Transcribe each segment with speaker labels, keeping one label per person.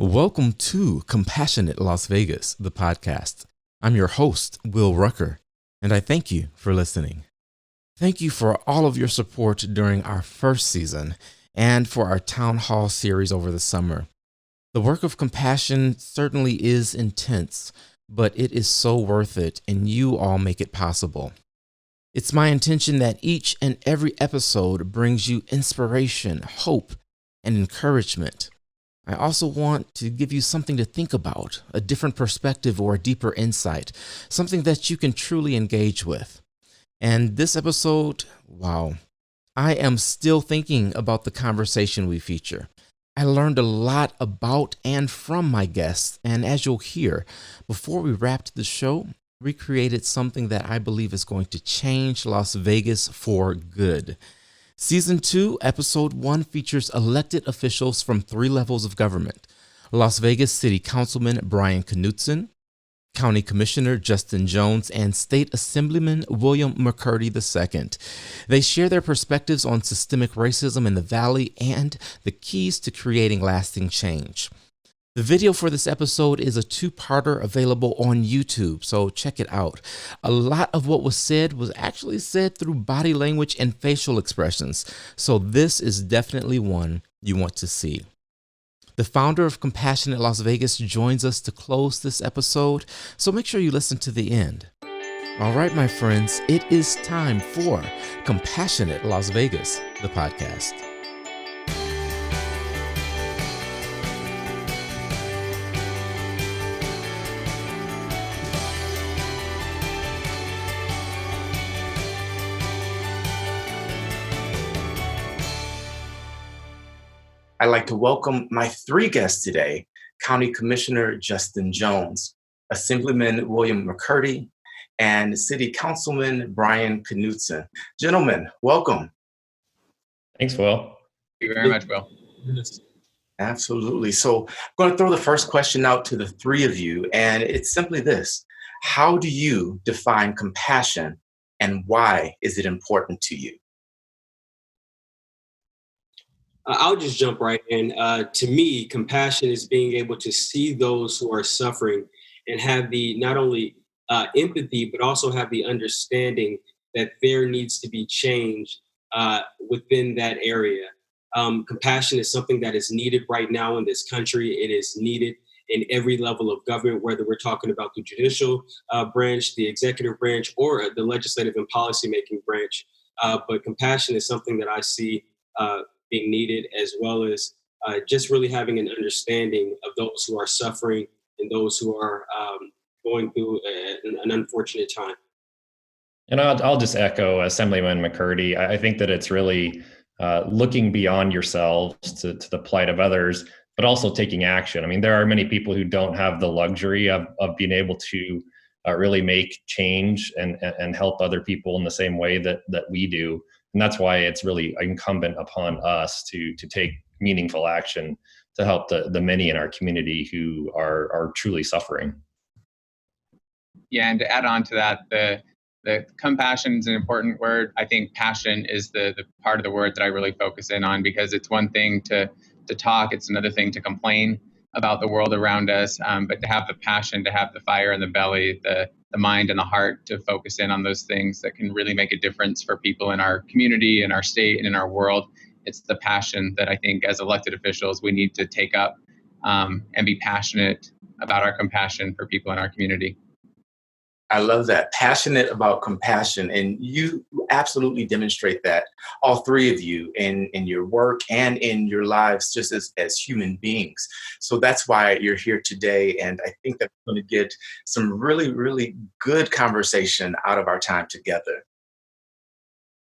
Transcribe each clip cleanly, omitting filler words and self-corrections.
Speaker 1: Welcome to Compassionate Las Vegas, the podcast. I'm your host, Will Rucker, and I thank you for listening. Thank you for all of your support during our first season and for our town hall series over the summer. The work of compassion certainly is intense, but it is so worth it, and you all make it possible. It's my intention that each and every episode brings you inspiration, hope, and encouragement. I also want to give you something to think about, a different perspective or a deeper insight, something that you can truly engage with. And this episode, wow, I am still thinking about the conversation we feature. I learned a lot about and from my guests, and as you'll hear, before we wrapped the show, we created something that I believe is going to change Las Vegas for good. Season 2, Episode 1 features elected officials from 3 levels of government: Las Vegas City Councilman Brian Knudsen, County Commissioner Justin Jones, and State Assemblyman William McCurdy II. They share their perspectives on systemic racism in the Valley and the keys to creating lasting change. The video for this episode is a 2-parter available on YouTube, so check it out. A lot of what was said was actually said through body language and facial expressions, so this is definitely one you want to see. The founder of Compassionate Las Vegas joins us to close this episode, so make sure you listen to the end. All right, my friends, it is time for Compassionate Las Vegas, the podcast. I'd like to welcome my 3 guests today: County Commissioner Justin Jones, Assemblyman William McCurdy, and City Councilman Brian Knudsen. Gentlemen, welcome.
Speaker 2: Thanks, Will.
Speaker 3: Thank you very much, Will.
Speaker 1: Absolutely. So I'm going to throw the first question out to the 3 of you, and it's simply this: how do you define compassion, and why is it important to you?
Speaker 4: I'll just jump right in. To me, compassion is being able to see those who are suffering and have the not only empathy, but also have the understanding that there needs to be change within that area. Compassion is something that is needed right now in this country. It is needed in every level of government, whether we're talking about the judicial branch, the executive branch, or the legislative and policymaking branch. But compassion is something that I see being needed, as well as just really having an understanding of those who are suffering and those who are going through an unfortunate time.
Speaker 2: And I'll just echo Assemblyman McCurdy. I think that it's really looking beyond yourselves to the plight of others, but also taking action. I mean, there are many people who don't have the luxury of being able to really make change and help other people in the same way that we do. And that's why it's really incumbent upon us to take meaningful action to help the many in our community who are truly suffering.
Speaker 3: Yeah, and to add on to that, the compassion is an important word. I think passion is the part of the word that I really focus in on, because it's one thing to talk, it's another thing to complain about the world around us, but to have the passion, to have the fire in the belly, the mind and the heart to focus in on those things that can really make a difference for people in our community, in our state, and in our world. It's the passion that I think as elected officials we need to take up and be passionate about our compassion for people in our community.
Speaker 1: I love that. Passionate about compassion. And you absolutely demonstrate that, all 3 of you, in your work and in your lives just as human beings. So that's why you're here today. And I think that we're going to get some really, really good conversation out of our time together.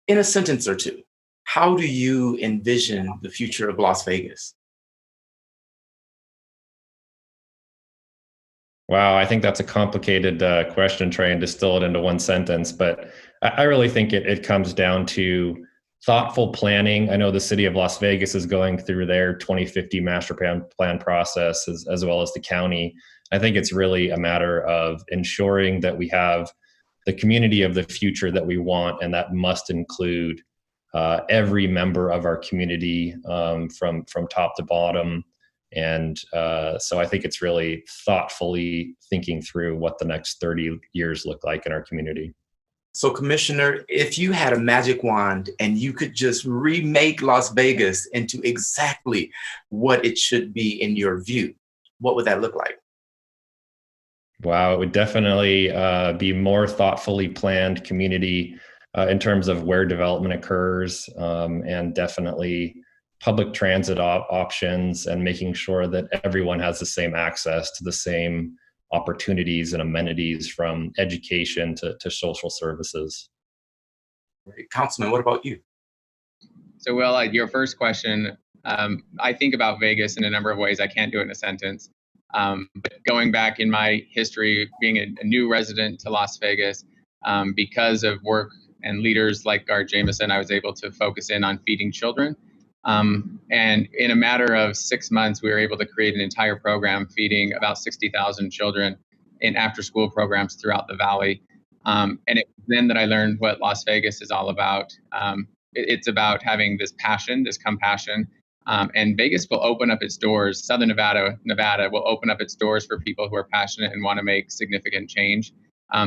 Speaker 1: In a sentence or 2, how do you envision the future of Las Vegas?
Speaker 2: Wow, I think that's a complicated question, try and distill it into one sentence. But I really think it comes down to thoughtful planning. I know the city of Las Vegas is going through their 2050 master plan process, as well as the county. I think it's really a matter of ensuring that we have the community of the future that we want, and that must include every member of our community from top to bottom, And so I think it's really thoughtfully thinking through what the next 30 years look like in our community.
Speaker 1: So, Commissioner, if you had a magic wand and you could just remake Las Vegas into exactly what it should be in your view, what would that look like?
Speaker 2: Wow, it would definitely be more thoughtfully planned community in terms of where development occurs, and definitely public transit options, and making sure that everyone has the same access to the same opportunities and amenities, from education to social services.
Speaker 1: Right. Councilman, what about you?
Speaker 3: So, Will, your first question, I think about Vegas in a number of ways. I can't do it in a sentence. But going back in my history, being a new resident to Las Vegas, because of work and leaders like Gar Jameson, I was able to focus in on feeding children. And in a matter of 6 months, we were able to create an entire program feeding about 60,000 children in after-school programs throughout the valley. And it was then that I learned what Las Vegas is all about. It's about having this passion, this compassion. And Vegas will open up its doors. Southern Nevada will open up its doors for people who are passionate and want to make significant change.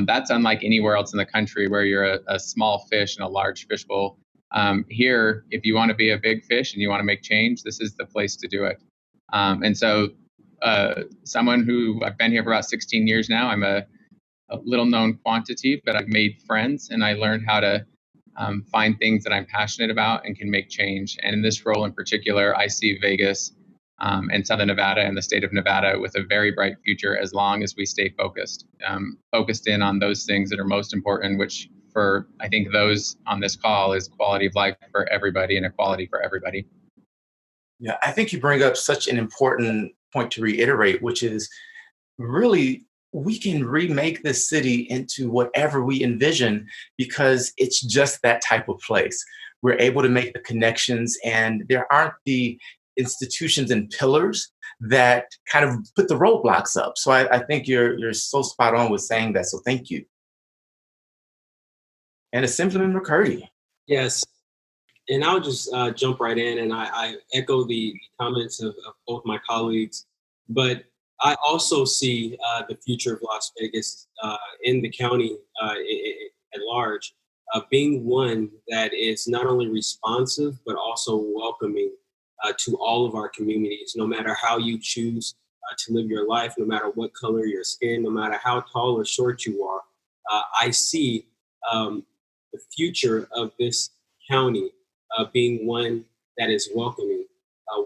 Speaker 3: That's unlike anywhere else in the country, where you're a small fish in a large fishbowl. Here, if you want to be a big fish and you want to make change, this is the place to do it. And so someone who I've been here for about 16 years now, I'm a little known quantity, but I've made friends and I learned how to find things that I'm passionate about and can make change. And in this role in particular, I see Vegas and Southern Nevada and the state of Nevada with a very bright future, as long as we stay focused in on those things that are most important, which for, I think, those on this call is quality of life for everybody and equality for everybody.
Speaker 1: Yeah, I think you bring up such an important point to reiterate, which is really we can remake this city into whatever we envision, because it's just that type of place. We're able to make the connections, and there aren't the institutions and pillars that kind of put the roadblocks up. So I think you're so spot on with saying that. So thank you. And Assemblyman McCurdy.
Speaker 4: Yes. And I'll just jump right in, and I echo the comments of both my colleagues. But I also see the future of Las Vegas in the county at large being one that is not only responsive, but also welcoming to all of our communities, no matter how you choose to live your life, no matter what color your skin, no matter how tall or short you are. I see the future of this county being one that is welcoming,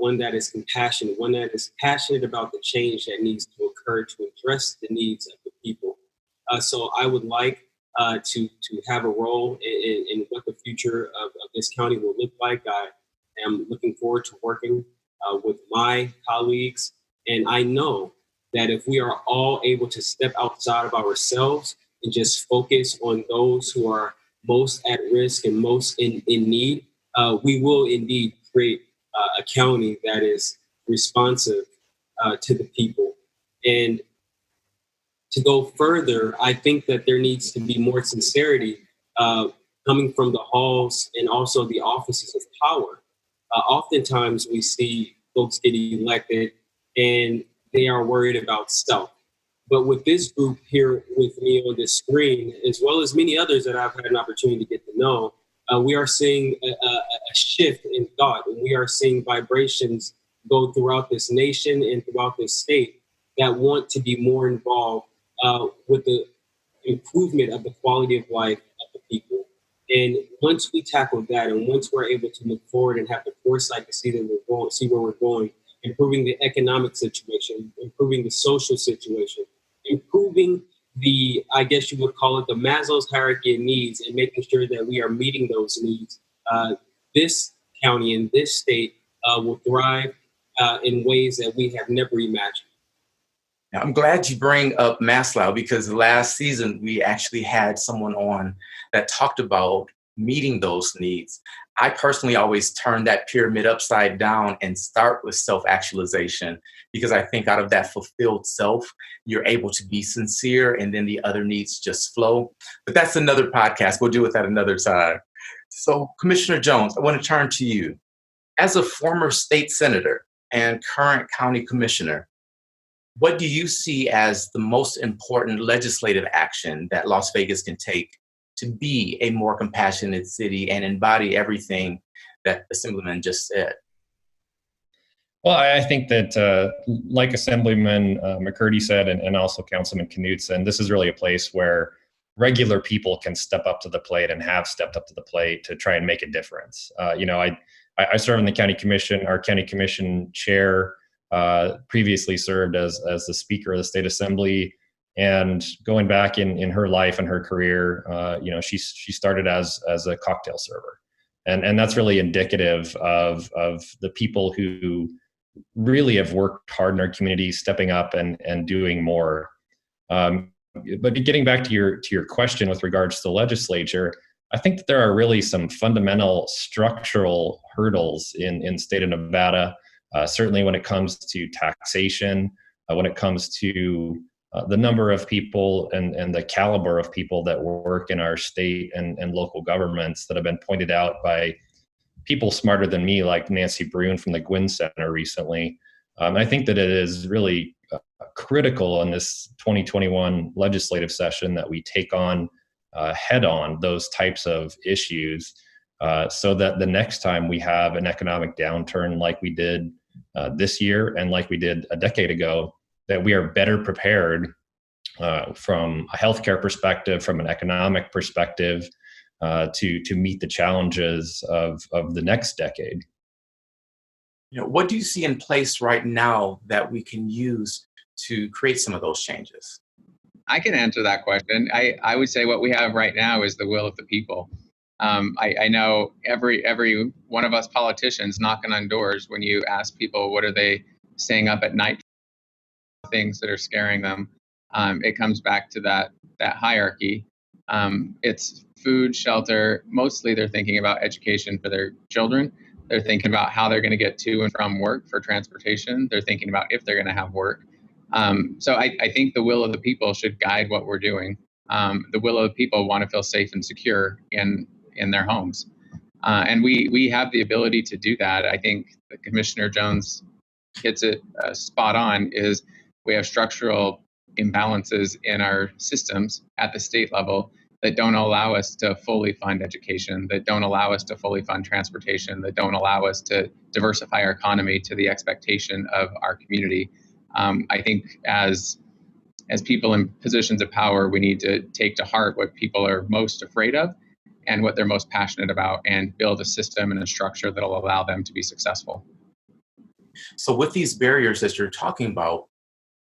Speaker 4: one that is compassionate, one that is passionate about the change that needs to occur to address the needs of the people. So I would like to have a role in what the future of this county will look like. I am looking forward to working with my colleagues. And I know that if we are all able to step outside of ourselves and just focus on those who are most at risk and most in need, we will indeed create a county that is responsive to the people. And to go further, I think that there needs to be more sincerity coming from the halls and also the offices of power. Oftentimes we see folks get elected and they are worried about self. But with this group here with me on this screen, as well as many others that I've had an opportunity to get to know, we are seeing a shift in thought, and we are seeing vibrations go throughout this nation and throughout this state that want to be more involved with the improvement of the quality of life of the people. And once we tackle that, and once we're able to look forward and have the foresight to see where we're going, improving the economic situation, improving the social situation, improving the, I guess you would call it, the Maslow's hierarchy of needs, and making sure that we are meeting those needs. This county and this state will thrive in ways that we have never imagined.
Speaker 1: Now, I'm glad you bring up Maslow, because last season we actually had someone on that talked about meeting those needs. I personally always turn that pyramid upside down and start with self-actualization, because I think out of that fulfilled self, you're able to be sincere, and then the other needs just flow. But that's another podcast. We'll deal with that another time. So, Commissioner Jones, I want to turn to you. As a former state senator, and current county commissioner, what do you see as the most important legislative action that Las Vegas can take to be a more compassionate city and embody everything that Assemblyman just said?
Speaker 2: Well, I think that, like Assemblyman McCurdy said, and also Councilman Knudsen, this is really a place where regular people can step up to the plate and have stepped up to the plate to try and make a difference. I serve in the county commission. Our county commission chair previously served as the speaker of the state assembly. And going back in her life and her career, she started as a cocktail server. And that's really indicative of the people who really have worked hard in our community, stepping up and doing more. But getting back to your question with regards to the legislature, I think that there are really some fundamental structural hurdles in the state of Nevada, certainly when it comes to taxation, when it comes to the number of people and the caliber of people that work in our state and local governments that have been pointed out by people smarter than me, like Nancy Brune from the Gwynn Center recently. I think that it is really critical in this 2021 legislative session that we take on head on those types of issues so that the next time we have an economic downturn like we did this year and like we did a decade ago, that we are better prepared from a healthcare perspective, from an economic perspective, to meet the challenges of the next decade.
Speaker 1: What do you see in place right now that we can use to create some of those changes?
Speaker 3: I can answer that question. I would say what we have right now is the will of the people. I know every one of us politicians knocking on doors, when you ask people what are they staying up at night, things that are scaring them, it comes back to that hierarchy. It's food, shelter. Mostly they're thinking about education for their children. They're thinking about how they're going to get to and from work for transportation. They're thinking about if they're going to have work. So I think the will of the people should guide what we're doing. The will of the people want to feel safe and secure in their homes. And we have the ability to do that. I think that Commissioner Jones hits it spot on, is we have structural imbalances in our systems at the state level that don't allow us to fully fund education, that don't allow us to fully fund transportation, that don't allow us to diversify our economy to the expectation of our community. I think as people in positions of power, we need to take to heart what people are most afraid of and what they're most passionate about, and build a system and a structure that will allow them to be successful.
Speaker 1: So with these barriers that you're talking about,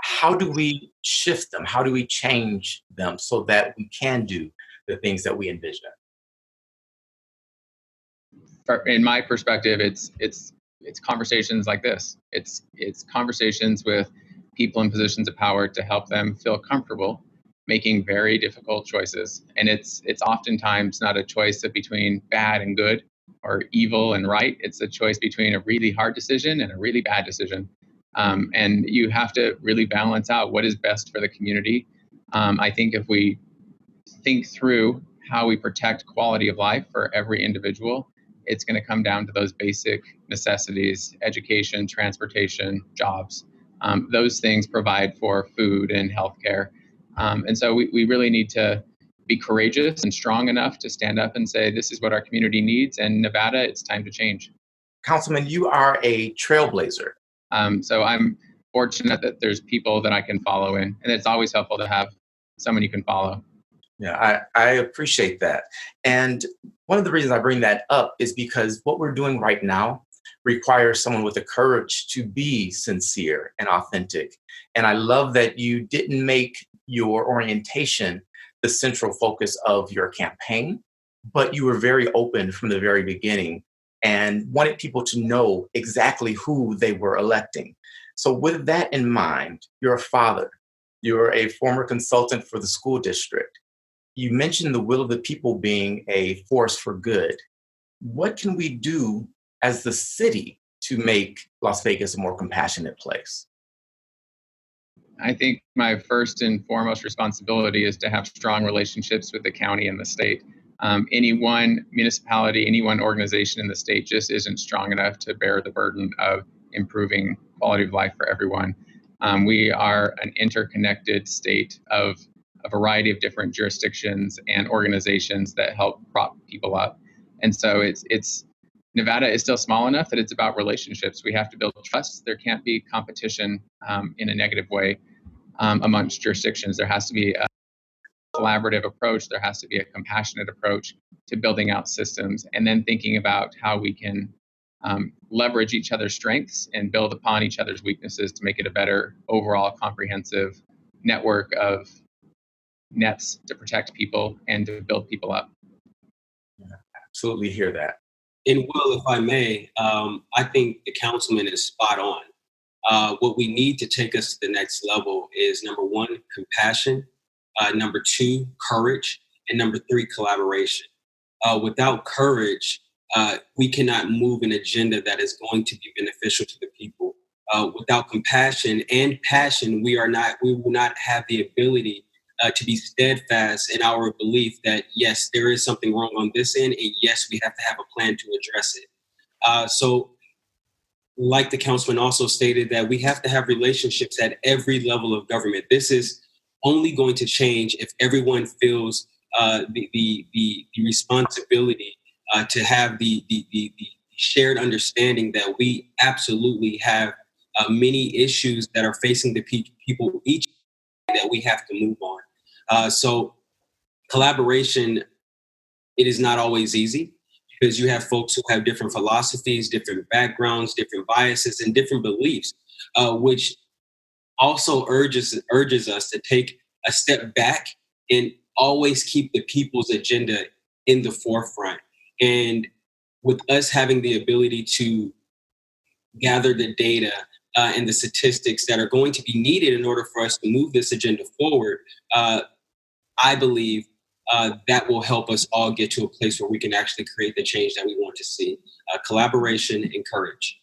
Speaker 1: how do we shift them? How do we change them so that we can do the things that we envision?
Speaker 3: In my perspective, it's conversations like this. It's conversations with people in positions of power to help them feel comfortable making very difficult choices. And it's oftentimes not a choice between bad and good or evil and right. It's a choice between a really hard decision and a really bad decision. And you have to really balance out what is best for the community. I think if we think through how we protect quality of life for every individual, it's going to come down to those basic necessities: education, transportation, jobs. Those things provide for food and healthcare. And so we really need to be courageous and strong enough to stand up and say, this is what our community needs. And Nevada, it's time to change.
Speaker 1: Councilman, you are a trailblazer.
Speaker 3: So I'm fortunate that there's people that I can follow in, and it's always helpful to have someone you can follow.
Speaker 1: Yeah, I appreciate that. And one of the reasons I bring that up is because what we're doing right now requires someone with the courage to be sincere and authentic. And I love that you didn't make your orientation the central focus of your campaign, but you were very open from the very beginning and wanted people to know exactly who they were electing. So with that in mind, you're a father, you're a former consultant for the school district. You mentioned the will of the people being a force for good. What can we do as the city to make Las Vegas a more compassionate place?
Speaker 3: I think my first and foremost responsibility is to have strong relationships with the county and the state. Any one municipality, any one organization in the state just isn't strong enough to bear the burden of improving quality of life for everyone. We are an interconnected state of a variety of different jurisdictions and organizations that help prop people up. And so it's Nevada is still small enough that it's about relationships. We have to build trust. There can't be competition in a negative way amongst jurisdictions. There has to be a collaborative approach. There has to be a compassionate approach to building out systems, and then thinking about how we can leverage each other's strengths and build upon each other's weaknesses to make it a better overall comprehensive network of nets to protect people and to build people up.
Speaker 1: Yeah, absolutely hear that.
Speaker 4: And Will, if I may, I think the councilman is spot on. What we need to take us to the next level is, number one, compassion, number two, courage, and number three, collaboration. Without courage, we cannot move an agenda that is going to be beneficial to the people. Without compassion and passion, we will not have the ability to be steadfast in our belief that, yes, there is something wrong on this end, and yes, we have to have a plan to address it. So, like the councilman also stated, that we have to have relationships at every level of government. This is only going to change if everyone feels the responsibility to have the shared understanding that we absolutely have many issues that are facing the people each that we have to move on. So collaboration, it is not always easy, because you have folks who have different philosophies, different backgrounds, different biases, and different beliefs, which also urges us to take a step back and always keep the people's agenda in the forefront. And with us having the ability to gather the data and the statistics that are going to be needed in order for us to move this agenda forward, I believe that will help us all get to a place where we can actually create the change that we want to see. Collaboration and courage.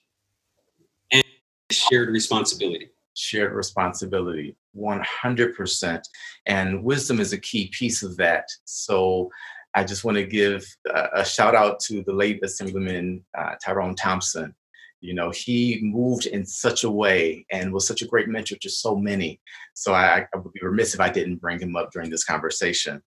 Speaker 4: And shared responsibility.
Speaker 1: Shared responsibility, 100%. And wisdom is a key piece of that. So I just want to give a shout out to the late Assemblyman Tyrone Thompson. You know, he moved in such a way and was such a great mentor to so many. So I would be remiss if I didn't bring him up during this conversation.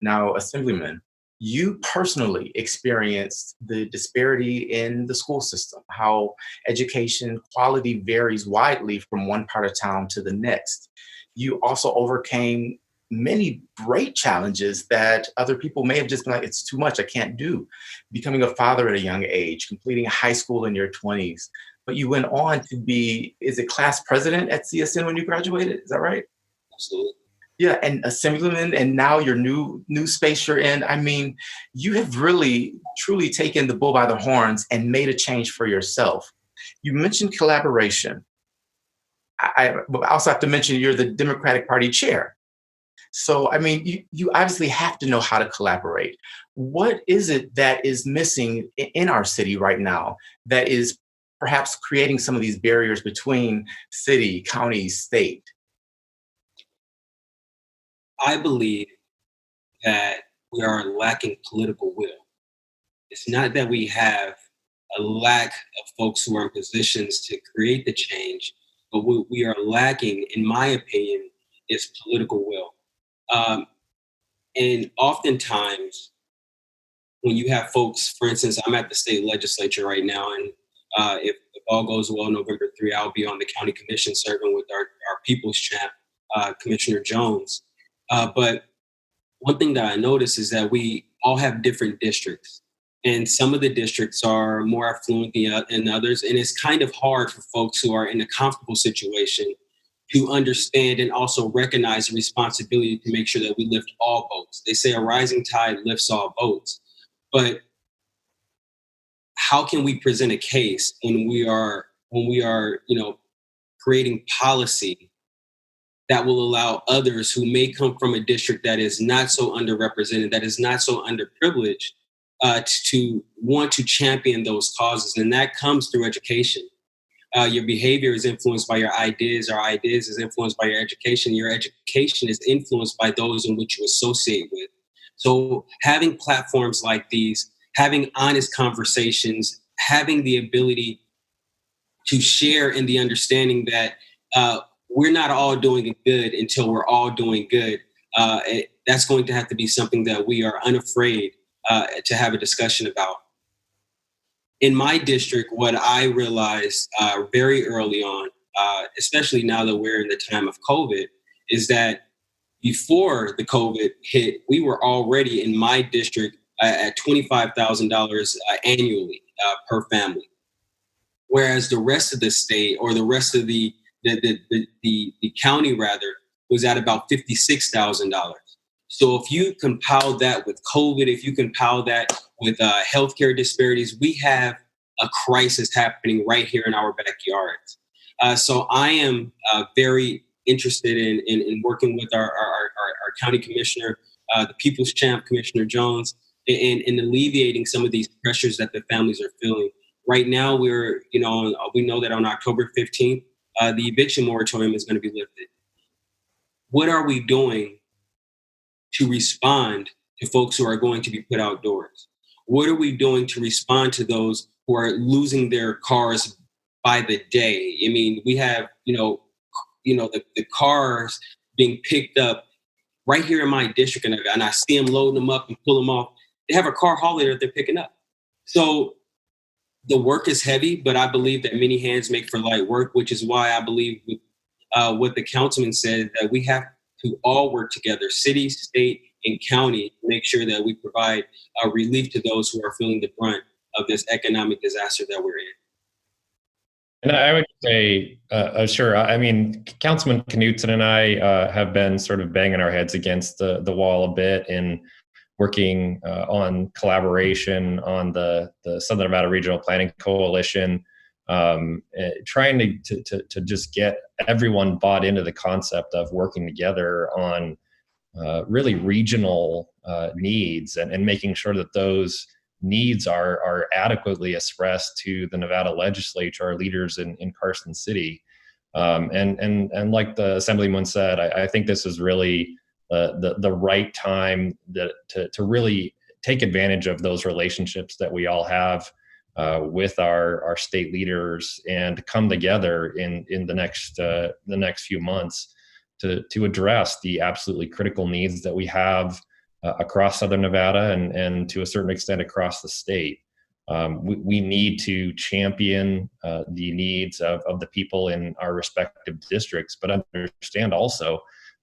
Speaker 1: Now, Assemblyman, you personally experienced the disparity in the school system, how education quality varies widely from one part of town to the next. You also overcame many great challenges that other people may have just been like, it's too much, I can't do. Becoming a father at a young age, completing high school in your 20s. But you went on to be, is it class president at CSN when you graduated? Is that right?
Speaker 4: Absolutely.
Speaker 1: Yeah, and Assemblyman, and now your new space you're in. I mean, you have really, truly taken the bull by the horns and made a change for yourself. You mentioned collaboration. I also have to mention you're the Democratic Party chair. So, I mean, you obviously have to know how to collaborate. What is it that is missing in our city right now that is perhaps creating some of these barriers between city, county, state?
Speaker 4: I believe that we are lacking political will. It's not that we have a lack of folks who are in positions to create the change, but what we are lacking, in my opinion, is political will. And oftentimes, when you have folks, for instance, I'm at the state legislature right now, and if all goes well, November 3, I'll be on the county commission serving with our people's champ, Commissioner Jones. But one thing that I notice is that we all have different districts, and some of the districts are more affluent than others. And it's kind of hard for folks who are in a comfortable situation to understand and also recognize the responsibility to make sure that we lift all boats. They say a rising tide lifts all boats. But how can we present a case when we are, creating policy that will allow others who may come from a district that is not so underrepresented, that is not so underprivileged, to want to champion those causes? And that comes through education. Your behavior is influenced by your ideas. Our ideas is influenced by your education. Your education is influenced by those in which you associate with. So having platforms like these, having honest conversations, having the ability to share in the understanding that we're not all doing good until we're all doing good. That's going to have to be something that we are unafraid to have a discussion about. In my district, what I realized very early on, especially now that we're in the time of COVID, is that before the COVID hit, we were already in my district at $25,000 annually per family, whereas the rest of the state, or the rest of the county rather, was at about $56,000. So if you compile that with COVID, if you compile that with healthcare disparities, we have a crisis happening right here in our backyards. So I am very interested in working with our county commissioner, the People's Champ, Commissioner Jones, in alleviating some of these pressures that the families are feeling. Right now, we know that on October 15th, the eviction moratorium is going to be lifted. What are we doing to respond to folks who are going to be put outdoors? What are we doing to respond to those who are losing their cars by the day? I mean, we have, the cars being picked up right here in my district, and I see them loading them up and pull them off. They have a car hauler that they're picking up. So the work is heavy, but I believe that many hands make for light work, which is why I believe with what the councilman said, that we have to all work together, city, state, and county, to make sure that we provide relief to those who are feeling the brunt of this economic disaster that we're in.
Speaker 2: And I would say, sure. I mean, Councilman Knudsen and I have been sort of banging our heads against the wall a bit in working on collaboration on the Southern Nevada Regional Planning Coalition, trying to just get everyone bought into the concept of working together on really regional needs and making sure that those needs are adequately expressed to the Nevada legislature, our leaders in Carson City. And like the Assemblyman said, I think this is really the right time to really take advantage of those relationships that we all have with our state leaders, and come together in the next few months to address the absolutely critical needs that we have across Southern Nevada and to a certain extent across the state. We need to champion the needs of the people in our respective districts, but understand also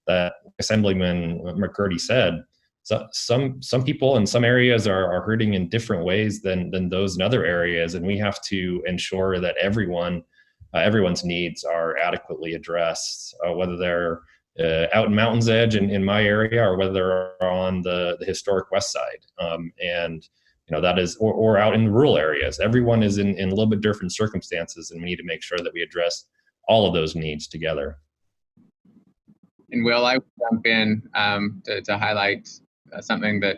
Speaker 2: that Assemblyman McCurdy said, so some people in some areas are hurting in different ways than those in other areas, and we have to ensure that everyone's needs are adequately addressed, whether they're out in Mountain's Edge in my area, or whether they're on the historic west side, and that is, or out in the rural areas. Everyone is in a little bit different circumstances, and we need to make sure that we address all of those needs together.
Speaker 3: And Will, I would jump in to highlight something that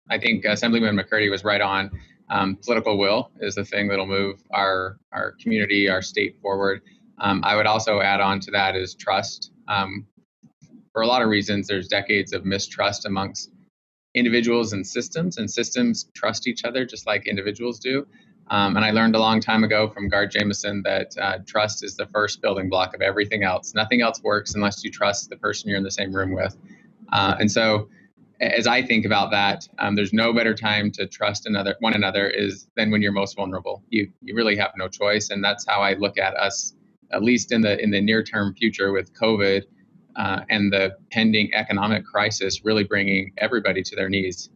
Speaker 3: I think Assemblyman McCurdy was right on. Political will is the thing that'll move our community, our state forward. I would also add on to that is trust. For a lot of reasons, there's decades of mistrust amongst individuals and systems trust each other just like individuals do. And I learned a long time ago from Guard Jameson that trust is the first building block of everything else. Nothing else works unless you trust the person you're in the same room with. And so as I think about that, there's no better time to trust one another than when you're most vulnerable. You really have no choice. And that's how I look at us, at least in the near-term future with COVID and the pending economic crisis really bringing everybody to their knees.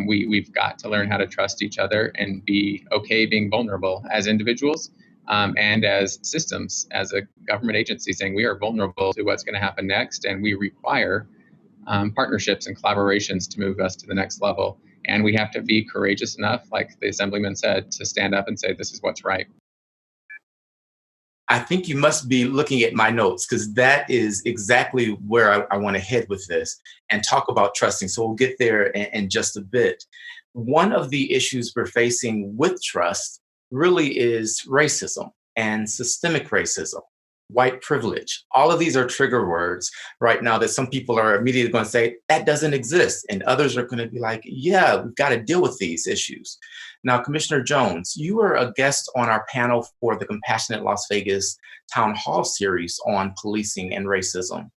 Speaker 3: We've got to learn how to trust each other and be okay being vulnerable as individuals and as systems, as a government agency, saying we are vulnerable to what's going to happen next, and we require partnerships and collaborations to move us to the next level. And we have to be courageous enough, like the Assemblyman said, to stand up and say, this is what's right.
Speaker 1: I think you must be looking at my notes, because that is exactly where I want to head with this and talk about trusting. So we'll get there in just a bit. One of the issues we're facing with trust really is racism and systemic racism. white privilege. All of these are trigger words right now that some people are immediately going to say, that doesn't exist. And others are going to be like, yeah, we've got to deal with these issues. Now, Commissioner Jones, you were a guest on our panel for the Compassionate Las Vegas Town Hall series on policing and racism.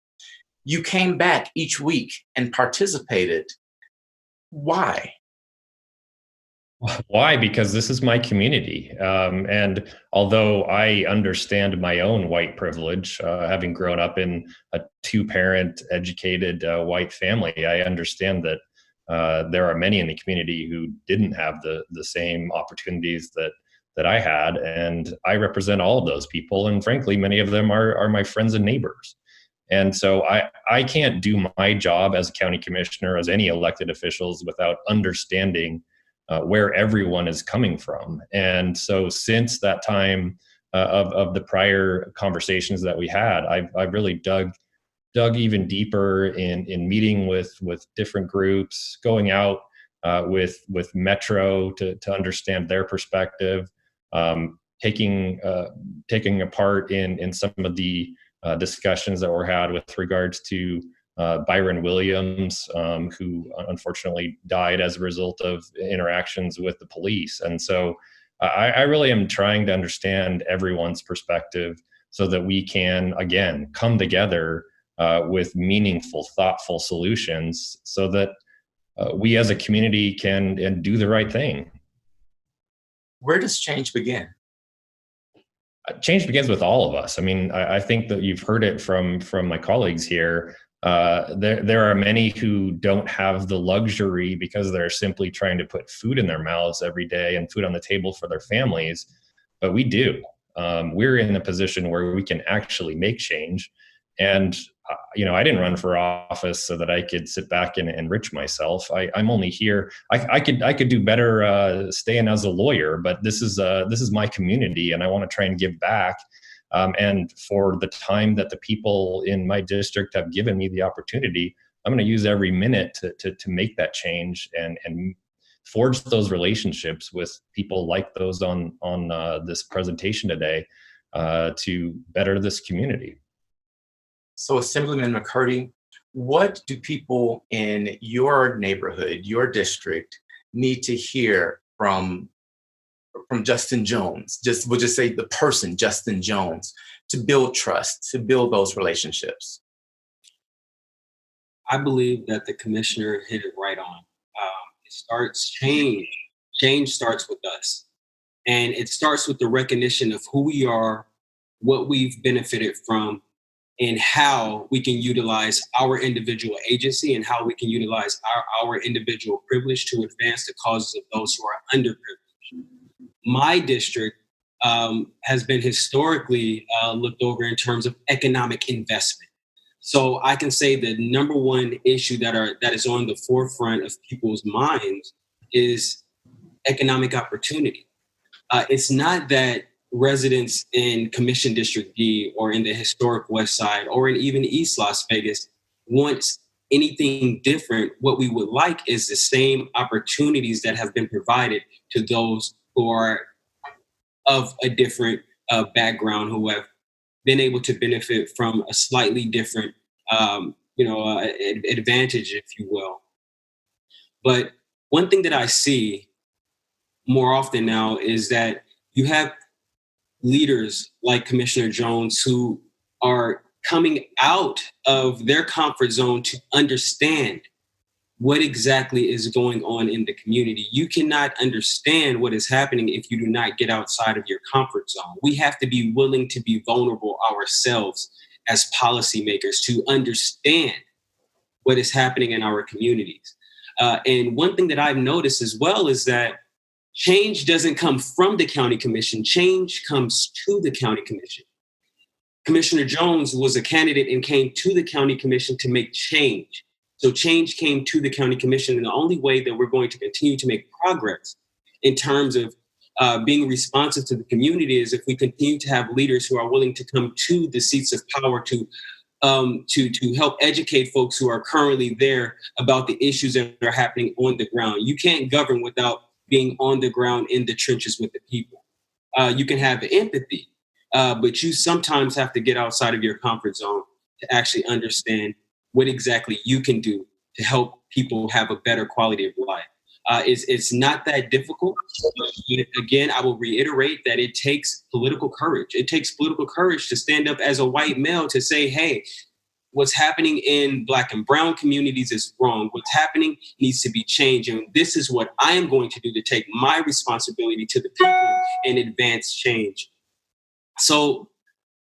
Speaker 1: You came back each week and participated. Why?
Speaker 2: Why? Because this is my community. And although I understand my own white privilege, having grown up in a two-parent, educated white family, I understand that there are many in the community who didn't have the same opportunities that I had. And I represent all of those people. And frankly, many of them are my friends and neighbors. And so I can't do my job as a county commissioner, as any elected officials, without understanding where everyone is coming from. And so since that time of the prior conversations that we had, I've really dug even deeper in meeting with different groups, going out with Metro to understand their perspective, taking a part in some of the discussions that were had with regards to Byron Williams, who unfortunately died as a result of interactions with the police. And so I really am trying to understand everyone's perspective so that we can, again, come together with meaningful, thoughtful solutions so that we as a community can do the right thing.
Speaker 1: Where does change begin?
Speaker 2: Change begins with all of us. I mean, I think that you've heard it from my colleagues here. There are many who don't have the luxury because they're simply trying to put food in their mouths every day and food on the table for their families, but we do. We're in a position where we can actually make change. And I didn't run for office so that I could sit back and enrich myself. I'm only here. I could do better staying as a lawyer, but this is my community, and I want to try and give back. And for the time that the people in my district have given me the opportunity, I'm going to use every minute to make that change and forge those relationships with people like those on this presentation today to better this community.
Speaker 1: So, Assemblyman McCurdy, what do people in your neighborhood, your district, need to hear from Justin Jones? We'll just say the person, Justin Jones, to build trust, to build those relationships?
Speaker 4: I believe that the commissioner hit it right on. Change starts with us. And it starts with the recognition of who we are, what we've benefited from, and how we can utilize our individual agency and how we can utilize our individual privilege to advance the causes of those who are underprivileged. My district has been historically looked over in terms of economic investment. So I can say the number one issue that is on the forefront of people's minds is economic opportunity. It's not that residents in Commission District D or in the historic West Side or in even East Las Vegas want anything different. What we would like is the same opportunities that have been provided to those who are of a different background, who have been able to benefit from a slightly different advantage, if you will. But one thing that I see more often now is that you have leaders like Commissioner Jones who are coming out of their comfort zone to understand what exactly is going on in the community. You cannot understand what is happening if you do not get outside of your comfort zone. We have to be willing to be vulnerable ourselves as policymakers to understand what is happening in our communities. And one thing that I've noticed as well is that change doesn't come from the county commission. Change comes to the county commission. Commissioner Jones was a candidate and came to the county commission to make change. So change came to the county commission. And the only way that we're going to continue to make progress in terms of being responsive to the community is if we continue to have leaders who are willing to come to the seats of power to help educate folks who are currently there about the issues that are happening on the ground. You can't govern without being on the ground in the trenches with the people. You can have empathy, but you sometimes have to get outside of your comfort zone to actually understand what exactly you can do to help people have a better quality of life. It's not that difficult. Again, I will reiterate that it takes political courage. It takes political courage to stand up as a white male to say, hey, what's happening in Black and brown communities is wrong. What's happening needs to be changed. And this is what I am going to do to take my responsibility to the people and advance change. So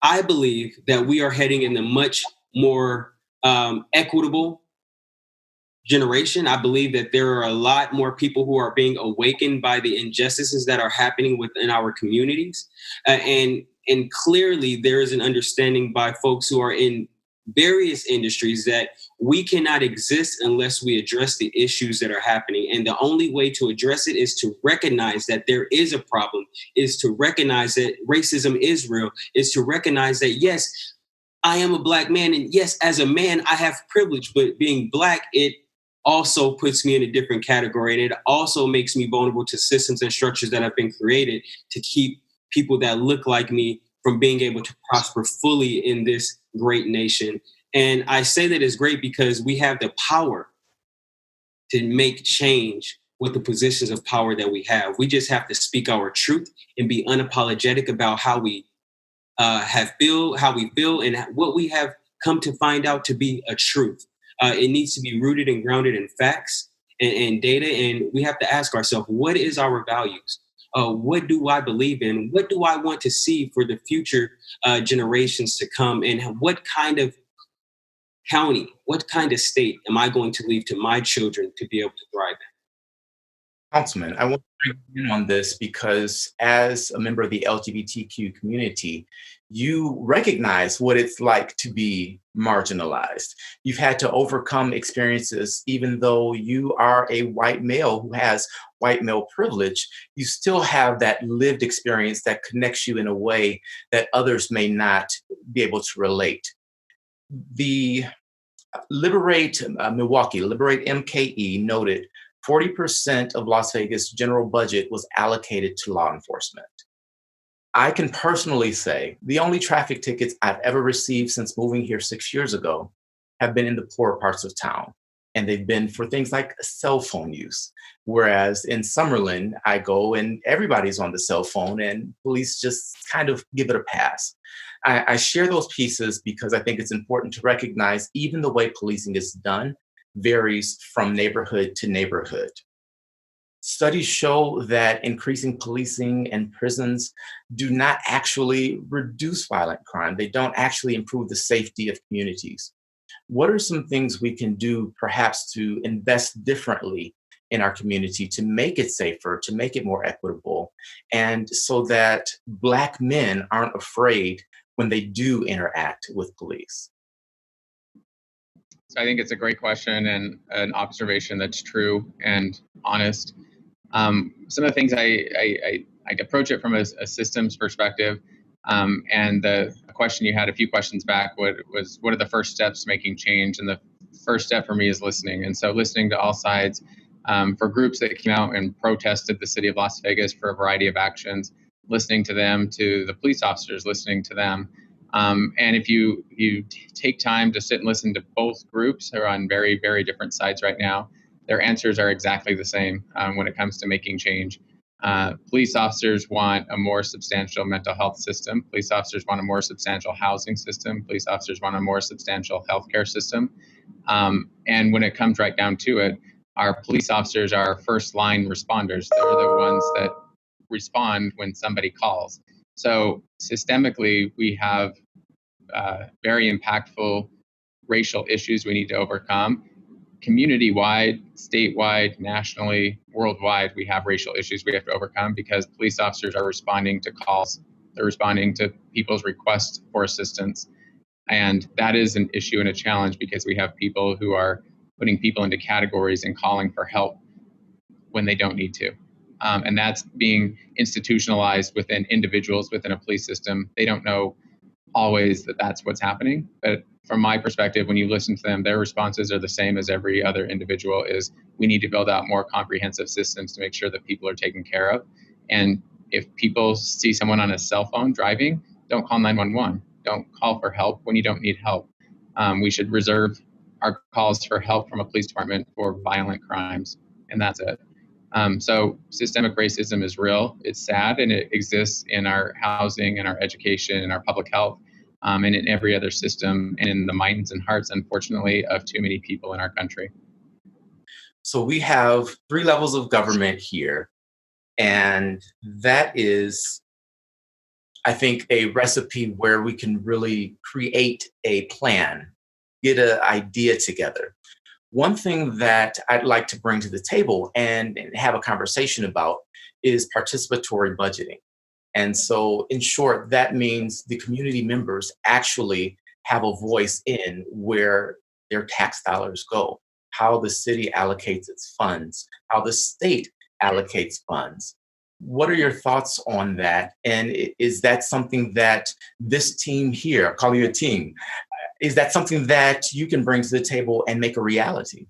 Speaker 4: I believe that we are heading in a much more equitable generation. I believe that there are a lot more people who are being awakened by the injustices that are happening within our communities. And clearly there is an understanding by folks who are in various industries that we cannot exist unless we address the issues that are happening. And the only way to address it is to recognize that there is a problem, is to recognize that racism is real, is to recognize that, yes, I am a Black man. And yes, as a man, I have privilege, but being Black, it also puts me in a different category. And it also makes me vulnerable to systems and structures that have been created to keep people that look like me from being able to prosper fully in this great nation. And I say that is great because we have the power to make change with the positions of power that we have. We just have to speak our truth and be unapologetic about how we how we feel, and what we have come to find out to be a truth. It needs to be rooted and grounded in facts and data. And we have to ask ourselves, what is our values? What do I believe in? What do I want to see for the future generations to come? And what kind of county, what kind of state am I going to leave to my children to be able to thrive in?
Speaker 1: Councilman, I want to bring in on this because as a member of the LGBTQ community, you recognize what it's like to be marginalized. You've had to overcome experiences, even though you are a white male who has white male privilege, you still have that lived experience that connects you in a way that others may not be able to relate. The Liberate Milwaukee, Liberate MKE noted 40% of Las Vegas' general budget was allocated to law enforcement. I can personally say the only traffic tickets I've ever received since moving here 6 years ago have been in the poorer parts of town. And they've been for things like cell phone use. Whereas in Summerlin, I go and everybody's on the cell phone and police just kind of give it a pass. I share those pieces because I think it's important to recognize even the way policing is done varies from neighborhood to neighborhood. Studies show that increasing policing and prisons do not actually reduce violent crime. They don't actually improve the safety of communities. What are some things we can do perhaps to invest differently in our community to make it safer, to make it more equitable, and so that Black men aren't afraid when they do interact with police?
Speaker 3: So I think it's a great question and an observation that's true and honest. Some of the things I approach it from a systems perspective, and the question you had a few questions back was what are the first steps to making change? And the first step for me is listening. And so listening to all sides, for groups that came out and protested the city of Las Vegas for a variety of actions, listening to them, to the police officers, listening to them. And if you take time to sit and listen to both groups who are on very, very different sides right now, their answers are exactly the same when it comes to making change. Police officers want a more substantial mental health system. Police officers want a more substantial housing system. Police officers want a more substantial healthcare system. And when it comes right down to it, our police officers are first line responders. They're the ones that respond when somebody calls. So systemically, we have very impactful racial issues we need to overcome. Community-wide, statewide, nationally, worldwide, we have racial issues we have to overcome because police officers are responding to calls. They're responding to people's requests for assistance. And that is an issue and a challenge because we have people who are putting people into categories and calling for help when they don't need to. And that's being institutionalized within individuals within a police system. They don't know always that that's what's happening. But from my perspective, when you listen to them, their responses are the same as every other individual is we need to build out more comprehensive systems to make sure that people are taken care of. And if people see someone on a cell phone driving, don't call 911. Don't call for help when you don't need help. We should reserve our calls for help from a police department for violent crimes, and that's it. So systemic racism is real, it's sad, and it exists in our housing, in our education, in our public health, and in every other system, and in the minds and hearts, unfortunately, of too many people in our country.
Speaker 1: So we have 3 levels of government here, and that is, I think, a recipe where we can really create a plan, get an idea together. One thing that I'd like to bring to the table and have a conversation about is participatory budgeting. And so, in short, that means the community members actually have a voice in where their tax dollars go, how the city allocates its funds, how the state allocates funds. What are your thoughts on that? And is that something that this team here, I'll call you a team, is that something that you can bring to the table and make a reality?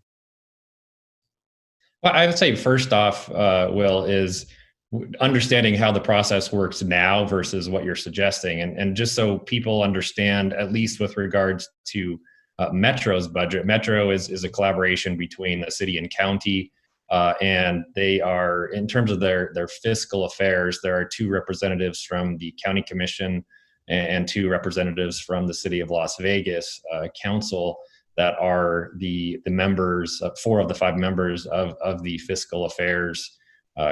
Speaker 2: Well, I would say first off, Will, is understanding how the process works now versus what you're suggesting. And just so people understand, at least with regards to Metro's budget, Metro is a collaboration between the city and county. And they are, in terms of their fiscal affairs, there are 2 representatives from the county commission and 2 representatives from the city of Las Vegas council that are the members, 4 of the 5 members of the fiscal affairs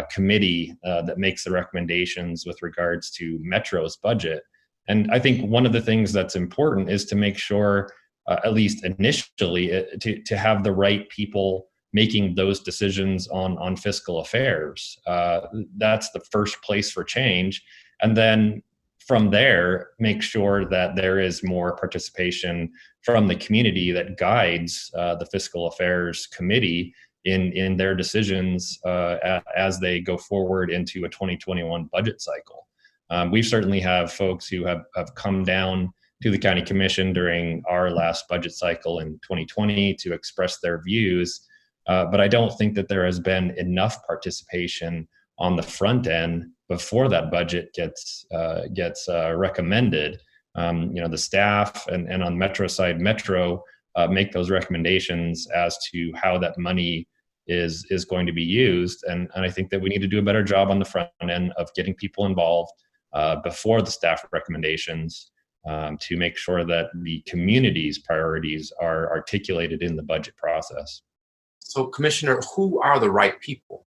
Speaker 2: committee that makes the recommendations with regards to Metro's budget. And I think one of the things that's important is to make sure, at least initially, to have the right people making those decisions on fiscal affairs. That's the first place for change. And then from there, make sure that there is more participation from the community that guides the fiscal affairs committee in their decisions as they go forward into a 2021 budget cycle. We certainly have folks who have come down to the county commission during our last budget cycle in 2020 to express their views. But I don't think that there has been enough participation on the front end before that budget gets recommended. The staff and on Metro side, Metro make those recommendations as to how that money is going to be used. And I think that we need to do a better job on the front end of getting people involved before the staff recommendations to make sure that the community's priorities are articulated in the budget process.
Speaker 1: So, Commissioner, who are the right people?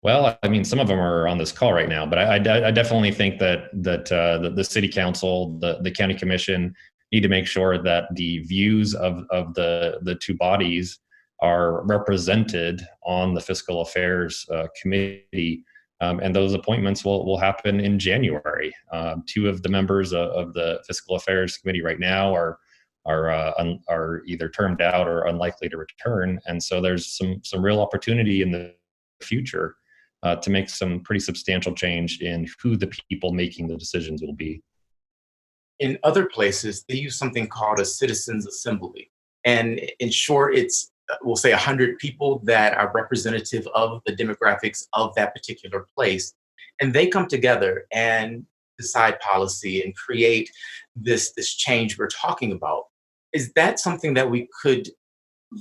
Speaker 2: Well, I mean, some of them are on this call right now, but I definitely think that the city council, the county commission need to make sure that the views of the 2 bodies are represented on the fiscal affairs committee, and those appointments will happen in January. 2 of the members of the fiscal affairs committee right now are either termed out or unlikely to return, and so there's some real opportunity in the future to make some pretty substantial change in who the people making the decisions will be.
Speaker 1: In other places, they use something called a citizens assembly. And in short, it's, we'll say 100 people that are representative of the demographics of that particular place. And they come together and decide policy and create this change we're talking about. Is that something that we could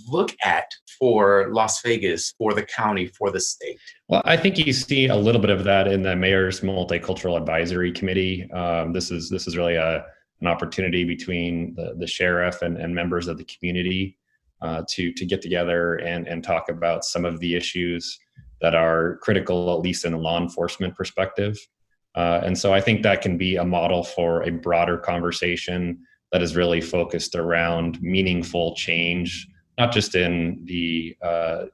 Speaker 1: look at for Las Vegas, for the county, for the state?
Speaker 2: Well, I think you see a little bit of that in the Mayor's Multicultural Advisory Committee. This is really an opportunity between the sheriff and members of the community to get together and talk about some of the issues that are critical, at least in a law enforcement perspective. And so I think that can be a model for a broader conversation that is really focused around meaningful change, not just in the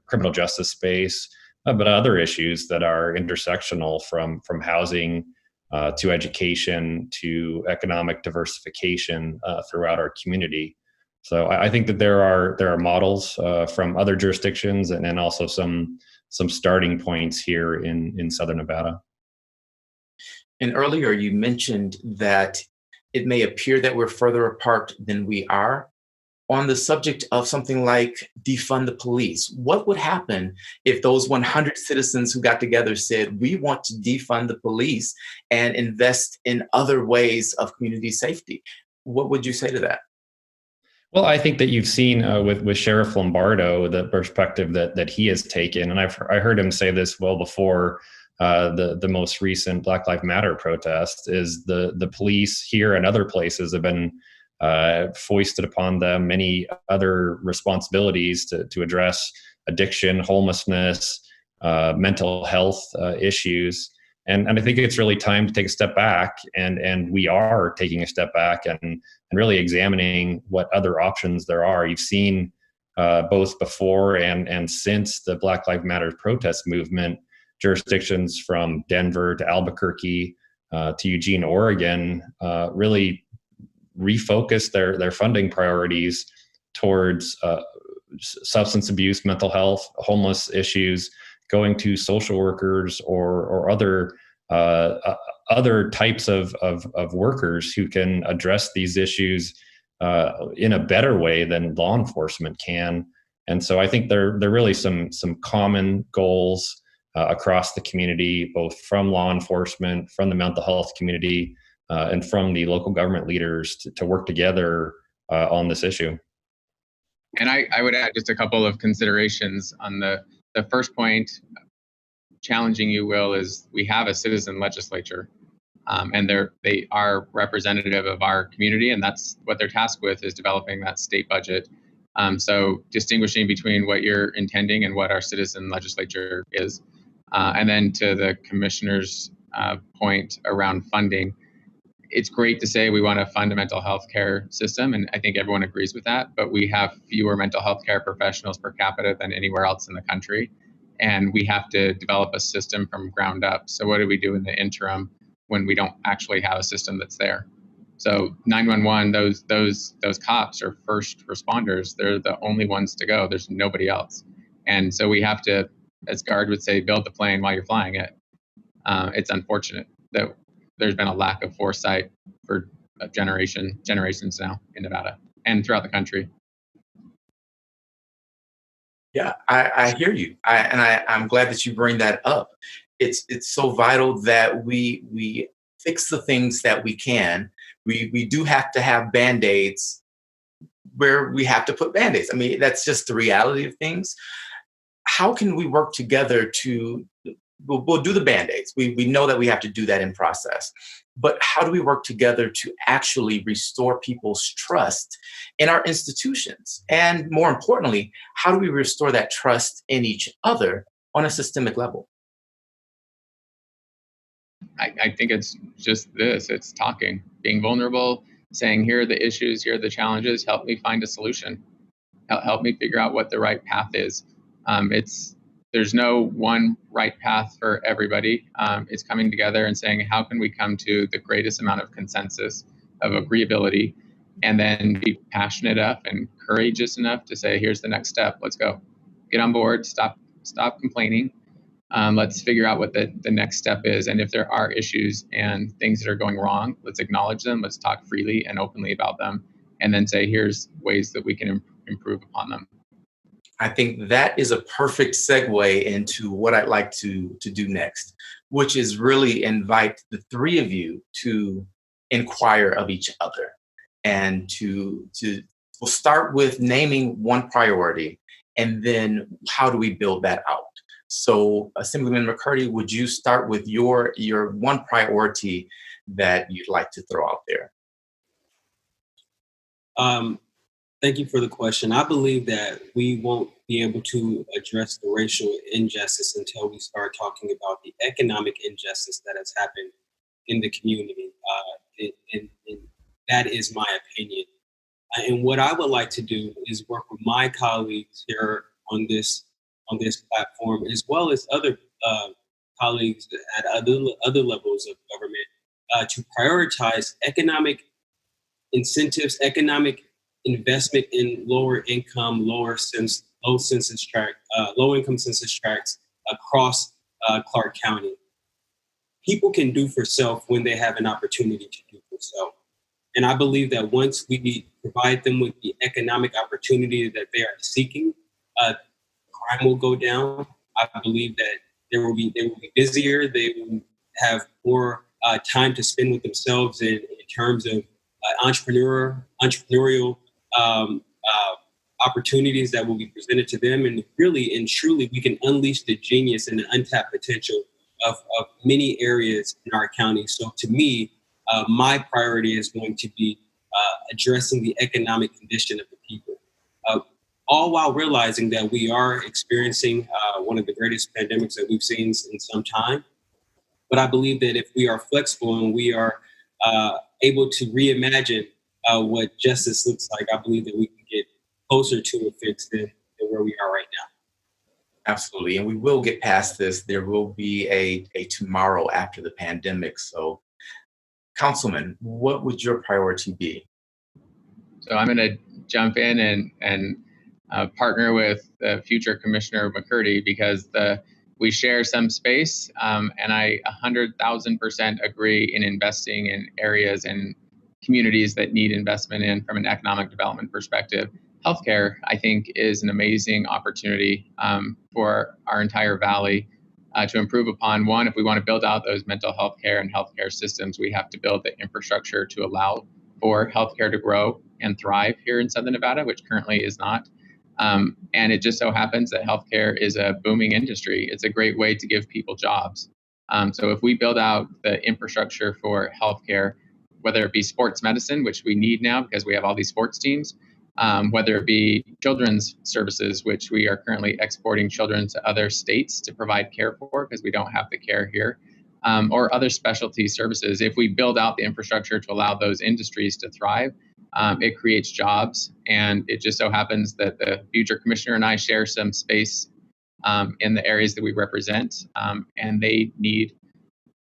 Speaker 2: criminal justice space, but other issues that are intersectional from housing to education to economic diversification throughout our community. So I think that there are models from other jurisdictions and also some starting points here in Southern Nevada.
Speaker 1: And earlier you mentioned that it may appear that we're further apart than we are. on the subject of something like defund the police. What would happen if those 100 citizens who got together said, we want to defund the police and invest in other ways of community safety? What would you say to that?
Speaker 2: Well, I think that you've seen with Sheriff Lombardo the perspective that he has taken, and I heard him say this well before the most recent Black Lives Matter protest. Is the police here and other places have been foisted upon them many other responsibilities to address addiction, homelessness, mental health issues. And I think it's really time to take a step back, and we are taking a step back and really examining what other options there are. You've seen both before and since the Black Lives Matter protest movement, jurisdictions from Denver to Albuquerque to Eugene, Oregon, really refocus their funding priorities towards substance abuse, mental health, homeless issues, going to social workers or other types of workers who can address these issues in a better way than law enforcement can. And so I think there are really some common goals across the community, both from law enforcement, from the mental health community, and from the local government leaders to work together on this issue.
Speaker 3: And I would add just a couple of considerations on the first point. Challenging you, Will, is we have a citizen legislature, and they are representative of our community, and that's what they're tasked with, is developing that state budget. So distinguishing between what you're intending and what our citizen legislature is. And then to the commissioner's point around funding, it's great to say we want a fundamental health care system, and I think everyone agrees with that, but we have fewer mental health care professionals per capita than anywhere else in the country, and we have to develop a system from ground up. So what do we do in the interim when we don't actually have a system that's there? So 911, those cops are first responders. They're the only ones to go. There's nobody else. And so we have to, as Guard would say, build the plane while you're flying it. It's unfortunate that there's been a lack of foresight for generations now in Nevada and throughout the country.
Speaker 1: Yeah, I hear you. I'm glad that you bring that up. It's so vital that we fix the things that we can. We do have to have Band-Aids where we have to put Band-Aids. I mean, that's just the reality of things. How can we work together to, we'll do the Band-Aids. We know that we have to do that in process. But how do we work together to actually restore people's trust in our institutions? And more importantly, how do we restore that trust in each other on a systemic level?
Speaker 3: I think it's just this. It's talking, being vulnerable, saying, here are the issues, here are the challenges, help me find a solution. Help me figure out what the right path is. There's no one right path for everybody. It's coming together and saying, how can we come to the greatest amount of consensus, of agreeability, and then be passionate enough and courageous enough to say, here's the next step. Let's go. Get on board. Stop complaining. Let's figure out what the next step is. And if there are issues and things that are going wrong, let's acknowledge them. Let's talk freely and openly about them. And then say, here's ways that we can improve upon them.
Speaker 1: I think that is a perfect segue into what I'd like to do next, which is really invite the three of you to inquire of each other and we'll start with naming one priority, and then how do we build that out? So Assemblyman McCurdy, would you start with your one priority that you'd like to throw out there?
Speaker 4: Thank you for the question. I believe that we won't be able to address the racial injustice until we start talking about the economic injustice that has happened in the community. And that is my opinion. And what I would like to do is work with my colleagues here on this platform, as well as other colleagues at other levels of government, to prioritize economic incentives, economic investment in low income census tracts across Clark County. People can do for self when they have an opportunity to do for self. And I believe that once we provide them with the economic opportunity that they are seeking, crime will go down. I believe that they will be busier. They will have more time to spend with themselves in terms of entrepreneurial opportunities that will be presented to them. And really and truly, we can unleash the genius and the untapped potential of many areas in our county. So to me, my priority is going to be addressing the economic condition of the people, all while realizing that we are experiencing one of the greatest pandemics that we've seen in some time. But I believe that if we are flexible and we are able to reimagine what justice looks like, I believe that we can get closer to a fix than where we are right now.
Speaker 1: Absolutely. And we will get past this. There will be a tomorrow after the pandemic. So, Councilman, what would your priority be?
Speaker 3: So I'm going to jump in and partner with future Commissioner McCurdy, because we share some space, and I 100,000% agree in investing in areas and communities that need investment in from an economic development perspective. Healthcare, I think, is an amazing opportunity for our entire valley to improve upon. One, if we want to build out those mental health care and healthcare systems, we have to build the infrastructure to allow for healthcare to grow and thrive here in Southern Nevada, which currently is not. And it just so happens that healthcare is a booming industry. It's a great way to give people jobs. So if we build out the infrastructure for healthcare, whether it be sports medicine, which we need now because we have all these sports teams, whether it be children's services, which we are currently exporting children to other states to provide care for because we don't have the care here, or other specialty services. If we build out the infrastructure to allow those industries to thrive, it creates jobs. And it just so happens that the future commissioner and I share some space in the areas that we represent, and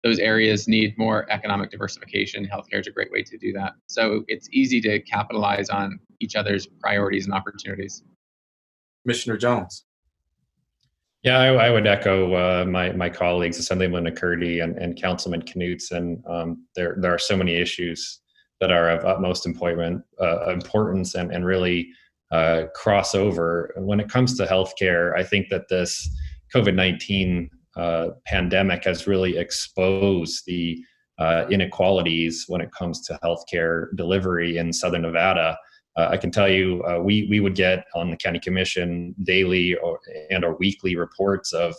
Speaker 3: those areas need more economic diversification. Healthcare is a great way to do that. So it's easy to capitalize on each other's priorities and opportunities.
Speaker 1: Commissioner Jones.
Speaker 2: Yeah, I would echo my colleagues, Assemblyman McCurdy and Councilman Knudsen. There are so many issues that are of utmost importance and really cross over. When it comes to healthcare, I think that this COVID-19 pandemic has really exposed the inequalities when it comes to healthcare delivery in Southern Nevada. I can tell you, we would get on the county commission daily or weekly reports of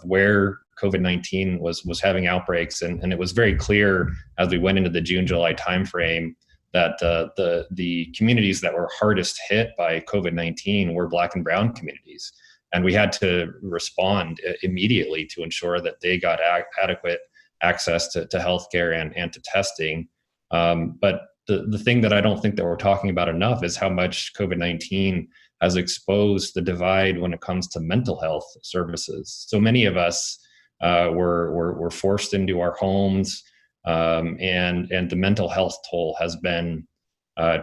Speaker 2: where COVID-19 was having outbreaks, and it was very clear as we went into the June-July timeframe that the communities that were hardest hit by COVID-19 were Black and Brown communities. And we had to respond immediately to ensure that they got adequate access to healthcare and to testing. But the thing that I don't think that we're talking about enough is how much COVID-19 has exposed the divide when it comes to mental health services. So many of us were forced into our homes, and the mental health toll has been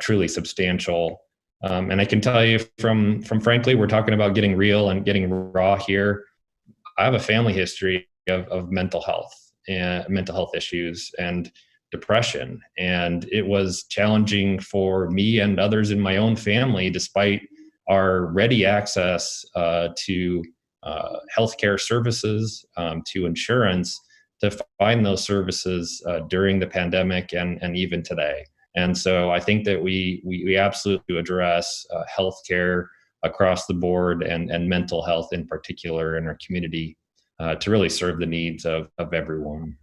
Speaker 2: truly substantial. And I can tell you from frankly, we're talking about getting real and getting raw here. I have a family history of mental health issues and depression. And it was challenging for me and others in my own family, despite our ready access to healthcare services, to insurance, to find those services during the pandemic and even today. And so I think that we absolutely address healthcare across the board and mental health in particular in our community to really serve the needs of everyone.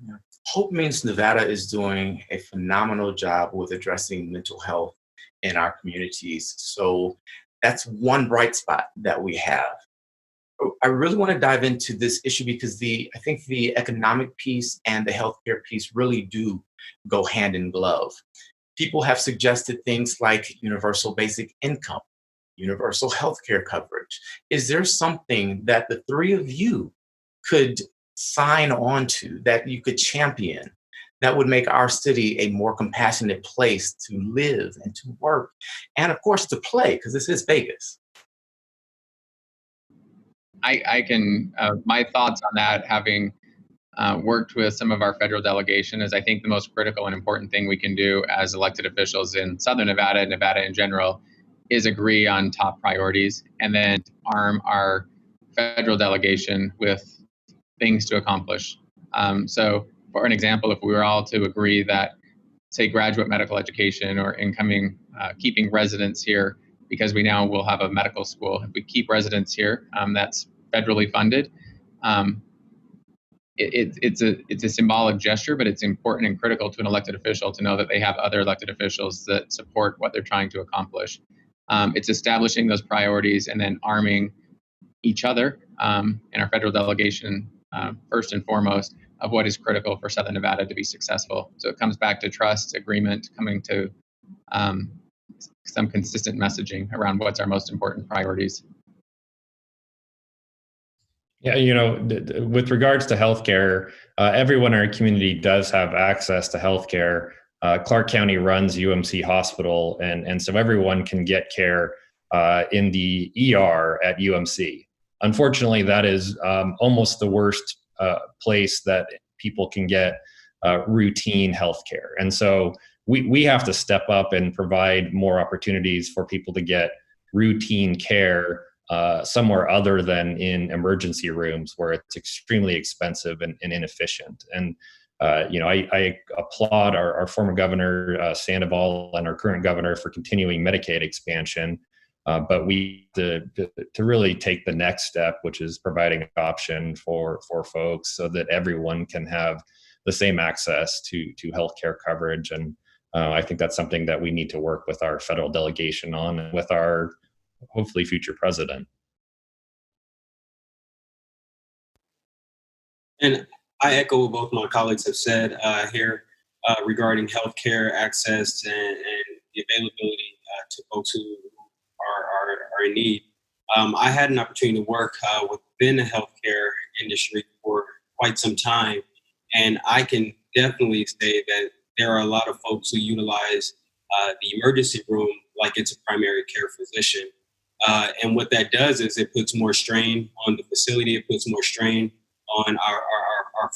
Speaker 1: Yeah. Hope Means Nevada is doing a phenomenal job with addressing mental health in our communities. So that's one bright spot that we have. I really want to dive into this issue because I think the economic piece and the healthcare piece really do go hand in glove. People have suggested things like universal basic income, universal healthcare coverage. Is there something that the three of you could sign on to, that you could champion, that would make our city a more compassionate place to live and to work and, of course, to play, because this is Vegas?
Speaker 3: I can, my thoughts on that, having worked with some of our federal delegation, as I think the most critical and important thing we can do as elected officials in Southern Nevada and Nevada in general is agree on top priorities and then arm our federal delegation with things to accomplish. So for an example, if we were all to agree that, say, graduate medical education or incoming, keeping residents here, because we now will have a medical school. If we keep residents here, that's federally funded. It's a symbolic gesture, but it's important and critical to an elected official to know that they have other elected officials that support what they're trying to accomplish. It's establishing those priorities and then arming each other and our federal delegation, first and foremost, of what is critical for Southern Nevada to be successful. So it comes back to trust, agreement, coming to some consistent messaging around what's our most important priorities.
Speaker 2: Yeah, with regards to healthcare, everyone in our community does have access to healthcare. Clark County runs UMC Hospital, and so everyone can get care in the ER at UMC. Unfortunately, that is almost the worst place that people can get routine healthcare. And so we have to step up and provide more opportunities for people to get routine care somewhere other than in emergency rooms where it's extremely expensive and inefficient. And I applaud our former governor, Sandoval, and our current governor for continuing Medicaid expansion. But we to really take the next step, which is providing an option for folks so that everyone can have the same access to healthcare coverage. And I think that's something that we need to work with our federal delegation on and with our hopefully future president.
Speaker 4: And I echo what both my colleagues have said here regarding healthcare access and the availability to folks who are in need. I had an opportunity to work within the healthcare industry for quite some time, and I can definitely say that there are a lot of folks who utilize the emergency room like it's a primary care physician. And what that does is it puts more strain on the facility. It puts more strain on our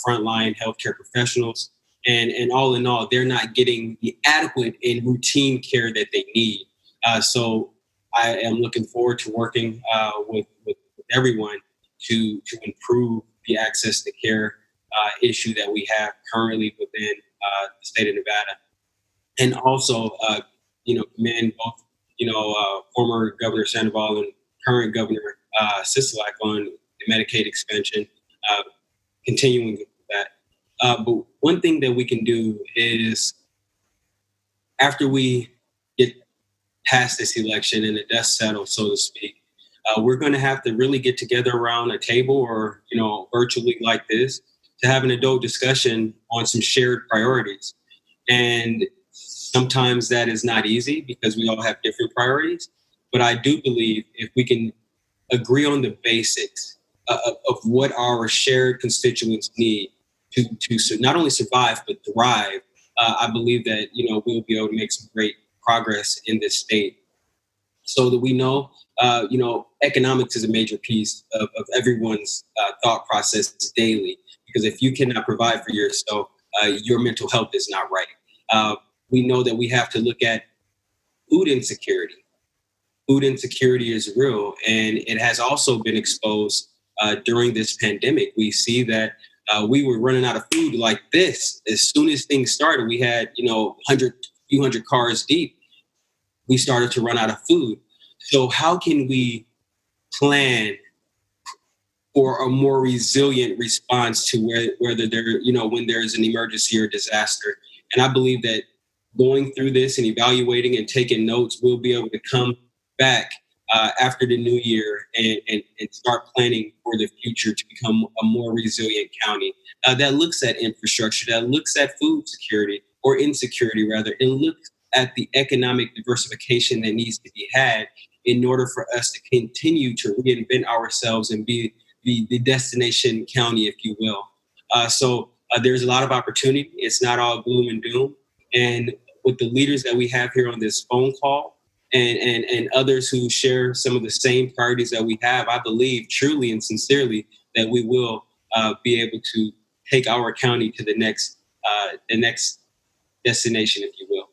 Speaker 4: frontline healthcare professionals. And all in all, they're not getting the adequate and routine care that they need. So I am looking forward to working with everyone to improve the access to care issue that we have currently within the state of Nevada. And also, commend both, former Governor Sandoval and current Governor Sisolak on the Medicaid expansion, continuing with that. But one thing that we can do is, after we get past this election and the dust settles, so to speak, we're going to have to really get together around a table or, virtually like this to have an adult discussion on some shared priorities. And sometimes that is not easy because we all have different priorities. But I do believe if we can agree on the basics of what our shared constituents need to not only survive, but thrive, I believe that, we'll be able to make some great progress in this state. So that we know, economics is a major piece of everyone's thought process daily. Because if you cannot provide for yourself, your mental health is not right. We know that we have to look at food insecurity. Food insecurity is real, and it has also been exposed during this pandemic. We see that we were running out of food like this. As soon as things started, we had, few hundred cars deep. We started to run out of food. So how can we plan for a more resilient response to whether there, when there is an emergency or disaster? And I believe that going through this and evaluating and taking notes, we'll be able to come back after the new year and start planning for the future to become a more resilient county that looks at infrastructure, that looks at food security or insecurity rather, and looks at the economic diversification that needs to be had in order for us to continue to reinvent ourselves and be the destination county, if you will. So there's a lot of opportunity. It's not all gloom and doom. And with the leaders that we have here on this phone call and others who share some of the same priorities that we have, I believe truly and sincerely that we will be able to take our county to the next destination, if you will.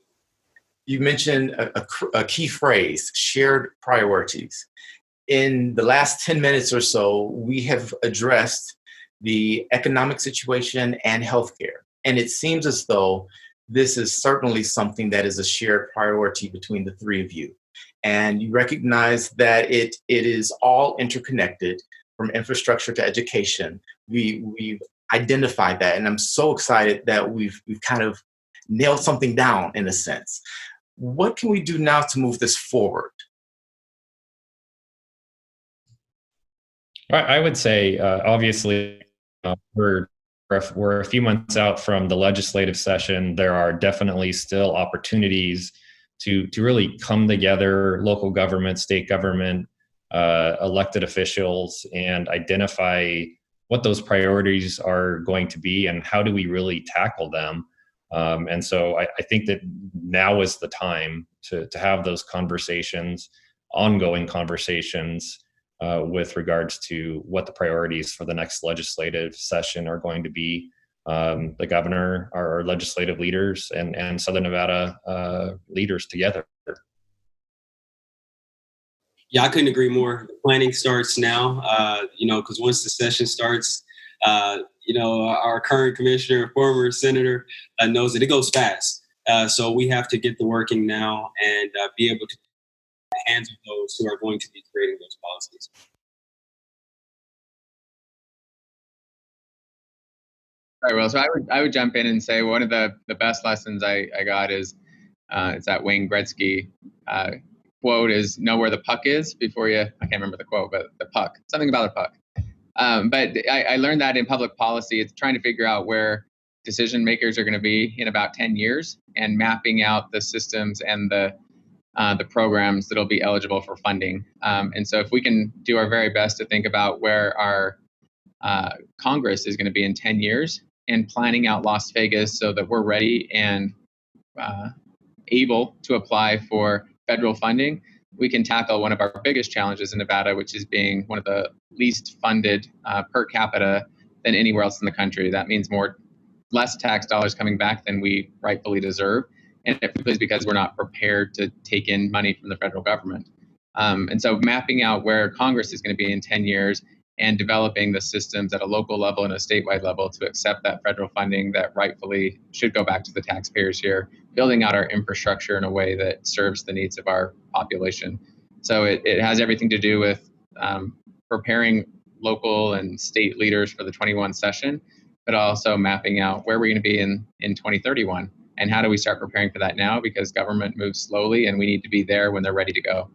Speaker 1: You mentioned a key phrase, shared priorities. In the last 10 minutes or so, we have addressed the economic situation and healthcare. And it seems as though this is certainly something that is a shared priority between the three of you. And you recognize that it is all interconnected from infrastructure to education. We've identified that, and I'm so excited that we've kind of nailed something down in a sense. What can we do now to move this forward?
Speaker 2: I would say, obviously, we're a few months out from the legislative session. There are definitely still opportunities to really come together, local government, state government, elected officials, and identify what those priorities are going to be and how do we really tackle them. And so I think that now is the time to have those conversations, ongoing conversations, with regards to what the priorities for the next legislative session are going to be. The governor, our legislative leaders, and Southern Nevada leaders together.
Speaker 4: Yeah, I couldn't agree more. The planning starts now, because once the session starts, our current commissioner, former senator, knows that it goes fast. So we have to get the working now and be able to hands of those who are going to be creating those policies.
Speaker 3: Right. Well, so I would jump in and say one of the best lessons I got is it's that Wayne Gretzky quote is know where the puck is before you. I can't remember the quote, but the puck, something about a puck. But I learned that in public policy, it's trying to figure out where decision makers are going to be in about 10 years and mapping out the systems and the programs that'll be eligible for funding. And so if we can do our very best to think about where our Congress is going to be in 10 years and planning out Las Vegas so that we're ready and able to apply for federal funding, we can tackle one of our biggest challenges in Nevada, which is being one of the least funded per capita than anywhere else in the country. That means less tax dollars coming back than we rightfully deserve. And it's because we're not prepared to take in money from the federal government. And so mapping out where Congress is going to be in 10 years and developing the systems at a local level and a statewide level to accept that federal funding that rightfully should go back to the taxpayers here, building out our infrastructure in a way that serves the needs of our population. So it has everything to do with preparing local and state leaders for the 21 session, but also mapping out where we're going to be in 2031. And how do we start preparing for that now? Because government moves slowly and we need to be there when they're ready to go.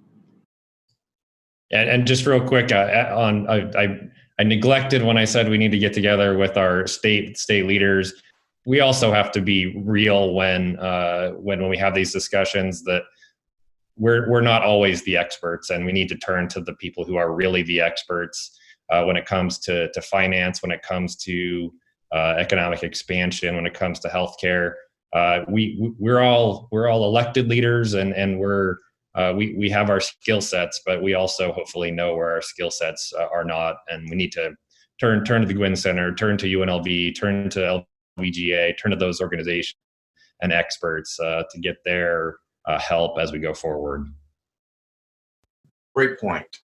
Speaker 2: And just real quick, I neglected when I said we need to get together with our state leaders. We also have to be real when we have these discussions that we're not always the experts, and we need to turn to the people who are really the experts when it comes to finance, when it comes to economic expansion, when it comes to healthcare. We're all elected leaders, and we have our skill sets, but we also hopefully know where our skill sets are not, and we need to turn to the Gwynn Center, turn to UNLV, turn to LVGA, turn to those organizations and experts to get their help as we go forward.
Speaker 1: Great point.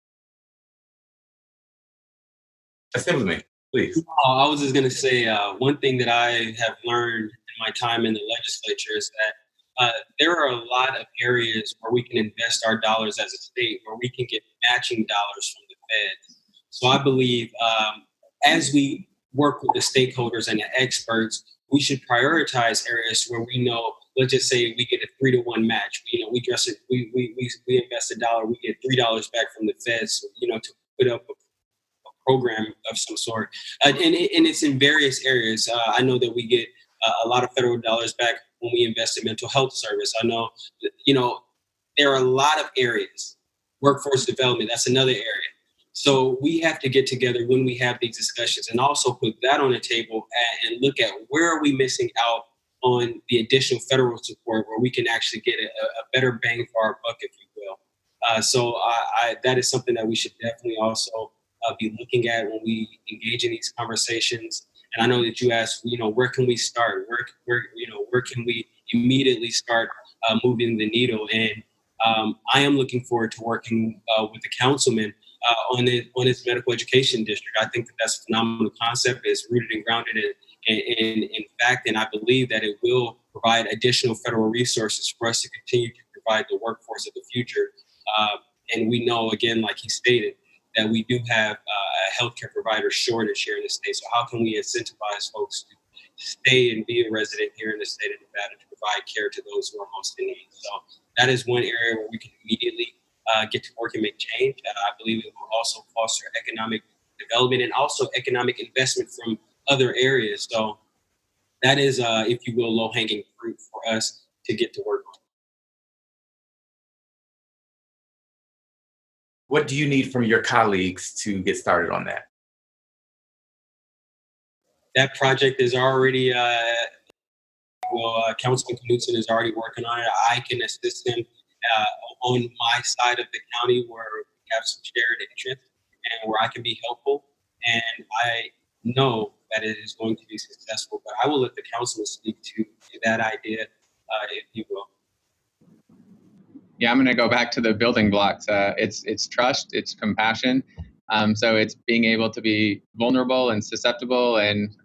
Speaker 1: Assemblyman, please.
Speaker 4: I was just going to say one thing that I have learned in my time in the legislature is that there are a lot of areas where we can invest our dollars as a state, where we can get matching dollars from the Fed. So I believe as we work with the stakeholders and the experts, we should prioritize areas where we know, let's just say we get a 3-to-1 match. We invest $1, we get $3 back from the Feds, to put up a program of some sort. And it's in various areas. I know that we get a lot of federal dollars back when we invest in mental health service. I know, there are a lot of areas. Workforce development, that's another area. So we have to get together when we have these discussions and also put that on the table and look at where are we missing out on the additional federal support where we can actually get a better bang for our buck, if you will. So that is something that we should definitely also be looking at when we engage in these conversations. And I know that you asked, where can we start? Where can we immediately start moving the needle? And I am looking forward to working with the councilman on his medical education district. I think that that's a phenomenal concept. It's rooted and grounded in fact, and I believe that it will provide additional federal resources for us to continue to provide the workforce of the future. And we know, again, like he stated, that we do have a healthcare provider shortage here in the state. So how can we incentivize folks to stay and be a resident here in the state of Nevada to provide care to those who are most in need? So that is one area where we can immediately get to work and make change. I believe it will also foster economic development and also economic investment from other areas. So that is, if you will, low-hanging fruit for us to get to work on.
Speaker 1: What do you need from your colleagues to get started on that?
Speaker 4: That project is already, Councilman Knudsen is already working on it. I can assist him on my side of the county where we have some shared interest and where I can be helpful. And I know that it is going to be successful, but I will let the councilman speak to that idea, if you will.
Speaker 3: Yeah, I'm going to go back to the building blocks. It's trust, it's compassion. So it's being able to be vulnerable and susceptible. And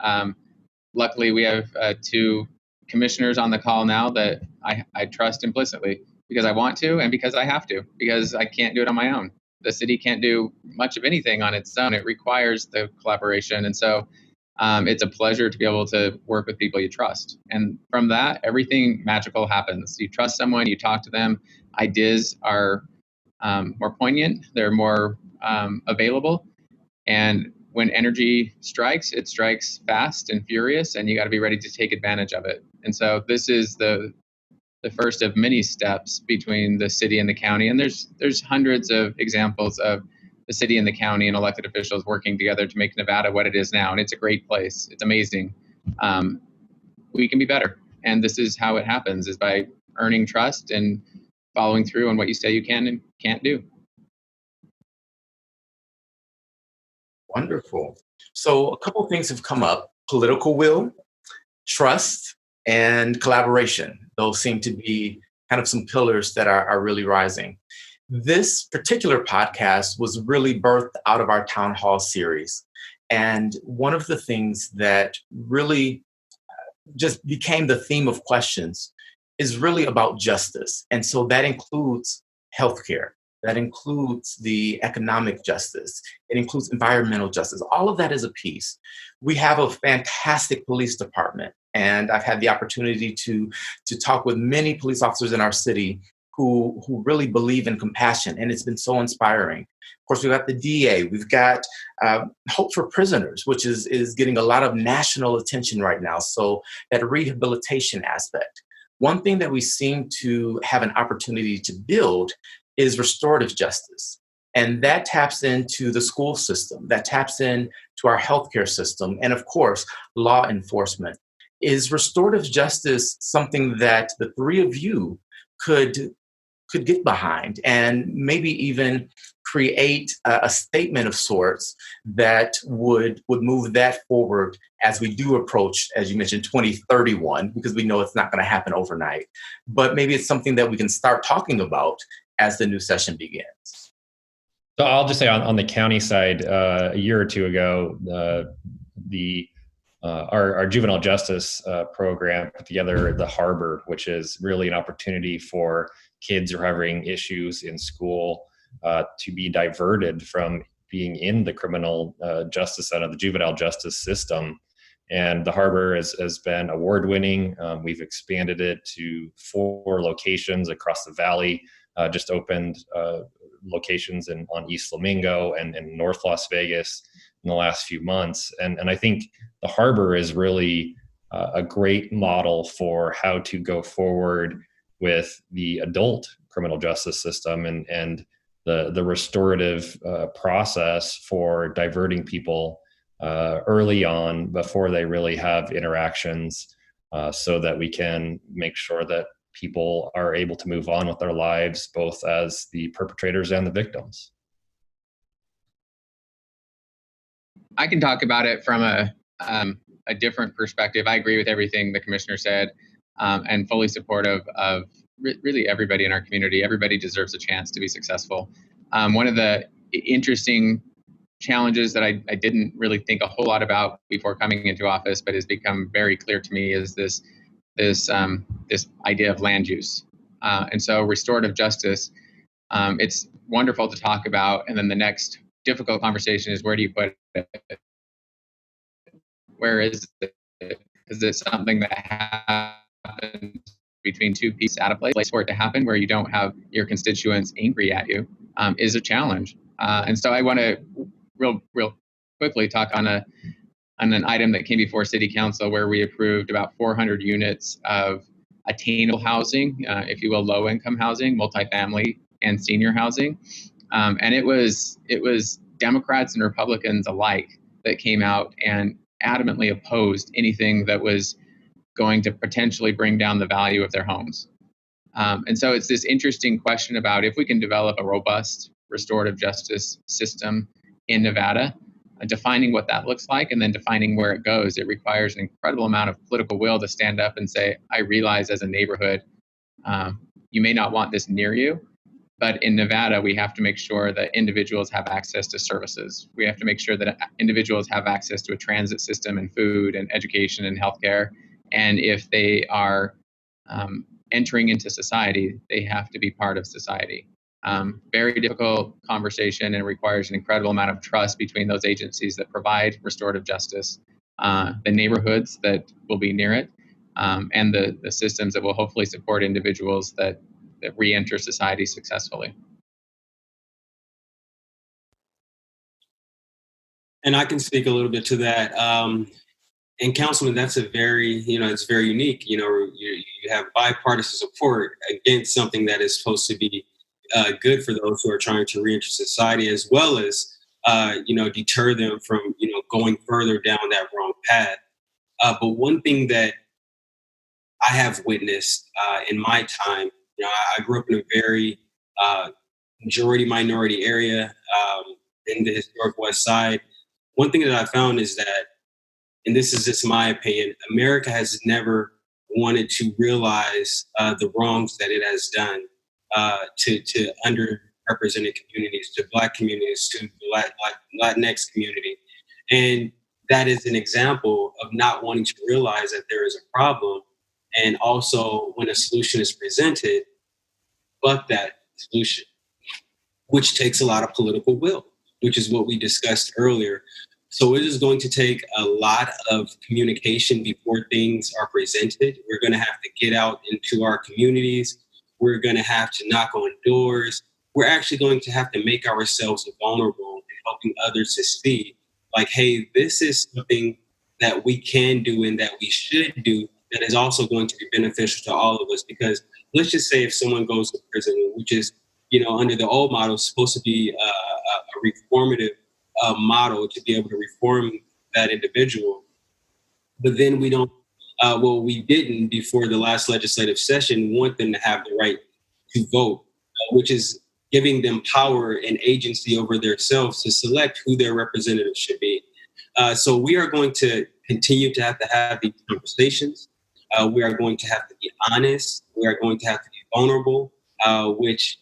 Speaker 3: luckily, we have 2 commissioners on the call now that I trust implicitly because I want to and because I have to, because I can't do it on my own. The city can't do much of anything on its own. It requires the collaboration. And so it's a pleasure to be able to work with people you trust. And from that, everything magical happens. You trust someone, you talk to them. Ideas are more poignant, they're more available. And when energy strikes, it strikes fast and furious, and you got to be ready to take advantage of it. And so this is the first of many steps between the city and the county. And there's hundreds of examples of the city and the county and elected officials working together to make Nevada what it is now. And it's a great place. It's amazing. We can be better. And this is how it happens, is by earning trust and following through on what you say you can and can't do.
Speaker 1: Wonderful. So a couple of things have come up: political will, trust, and collaboration. Those seem to be kind of some pillars that are really rising. This particular podcast was really birthed out of our town hall series. And one of the things that really just became the theme of questions is really about justice. And so that includes healthcare. That includes the economic justice. It includes environmental justice. All of that is a piece. We have a fantastic police department, and I've had the opportunity to talk with many police officers in our city who really believe in compassion, and it's been so inspiring. Of course, we've got the DA. We've got Hope for Prisoners, which is getting a lot of national attention right now. So that rehabilitation aspect. One thing that we seem to have an opportunity to build is restorative justice. And that taps into the school system, that taps into our healthcare system, and of course, law enforcement. Is restorative justice something that the 3 of you could get behind and maybe even create a statement of sorts that would move that forward as we do approach, as you mentioned, 2031, because we know it's not going to happen overnight. But maybe it's something that we can start talking about as the new session begins.
Speaker 2: So I'll just say on the county side, a year or 2 ago, our juvenile justice program put together the Harbor, which is really an opportunity for kids who are having issues in school to be diverted from being in the criminal justice center, the juvenile justice system. And the Harbor has been award-winning. We've expanded it to 4 locations across the valley. Just opened locations on East Flamingo and North Las Vegas in the last few months. And I think the Harbor is really a great model for how to go forward with the adult criminal justice system and the restorative process for diverting people early on before they really have interactions, so that we can make sure that people are able to move on with their lives, both as the perpetrators and the victims.
Speaker 3: I can talk about it from a different perspective. I agree with everything the commissioner said, and fully supportive of really everybody in our community. Everybody deserves a chance to be successful. One of the interesting challenges that I didn't really think a whole lot about before coming into office, but has become very clear to me, is this idea of land use. And so restorative justice, it's wonderful to talk about. And then the next difficult conversation is, where do you put it? Where is it? Is it something that happens between two pieces at a place for it to happen, where you don't have your constituents angry at you, is a challenge. And so I want to real quickly talk on an item that came before City Council, where we approved about 400 units of attainable housing, if you will, low-income housing, multifamily, and senior housing. And it was Democrats and Republicans alike that came out and adamantly opposed anything that was going to potentially bring down the value of their homes. And so it's this interesting question about if we can develop a robust restorative justice system in Nevada, defining what that looks like, and then defining where it goes. It requires an incredible amount of political will to stand up and say, I realize as a neighborhood, you may not want this near you, but in Nevada, we have to make sure that individuals have access to services. We have to make sure that individuals have access to a transit system and food and education and healthcare. And if they are entering into society, they have to be part of society. Very difficult conversation, and requires an incredible amount of trust between those agencies that provide restorative justice, the neighborhoods that will be near it, and the systems that will hopefully support individuals that re-enter society successfully.
Speaker 4: And I can speak a little bit to that. And Councilman, that's a very, it's very unique. You have bipartisan support against something that is supposed to be good for those who are trying to reenter society, as well as, deter them from, going further down that wrong path. But one thing that I have witnessed in my time, I grew up in a very majority minority area in the historic West Side. One thing that I found is that, and this is just my opinion, America has never wanted to realize the wrongs that it has done to underrepresented communities, to Black communities, to the Latinx community. And that is an example of not wanting to realize that there is a problem. And also, when a solution is presented, buck that solution, which takes a lot of political will, which is what we discussed earlier. So it is going to take a lot of communication before things are presented. We're going to have to get out into our communities. We're going to have to knock on doors. We're actually going to have to make ourselves vulnerable and helping others to see, like, hey, this is something that we can do and that we should do that is also going to be beneficial to all of us. Because let's just say if someone goes to prison, which is, under the old model, supposed to be a reformative model to be able to reform that individual. But then we don't, we didn't before the last legislative session want them to have the right to vote, which is giving them power and agency over themselves to select who their representatives should be. So we are going to continue to have these conversations. We are going to have to be honest. We are going to have to be vulnerable, which,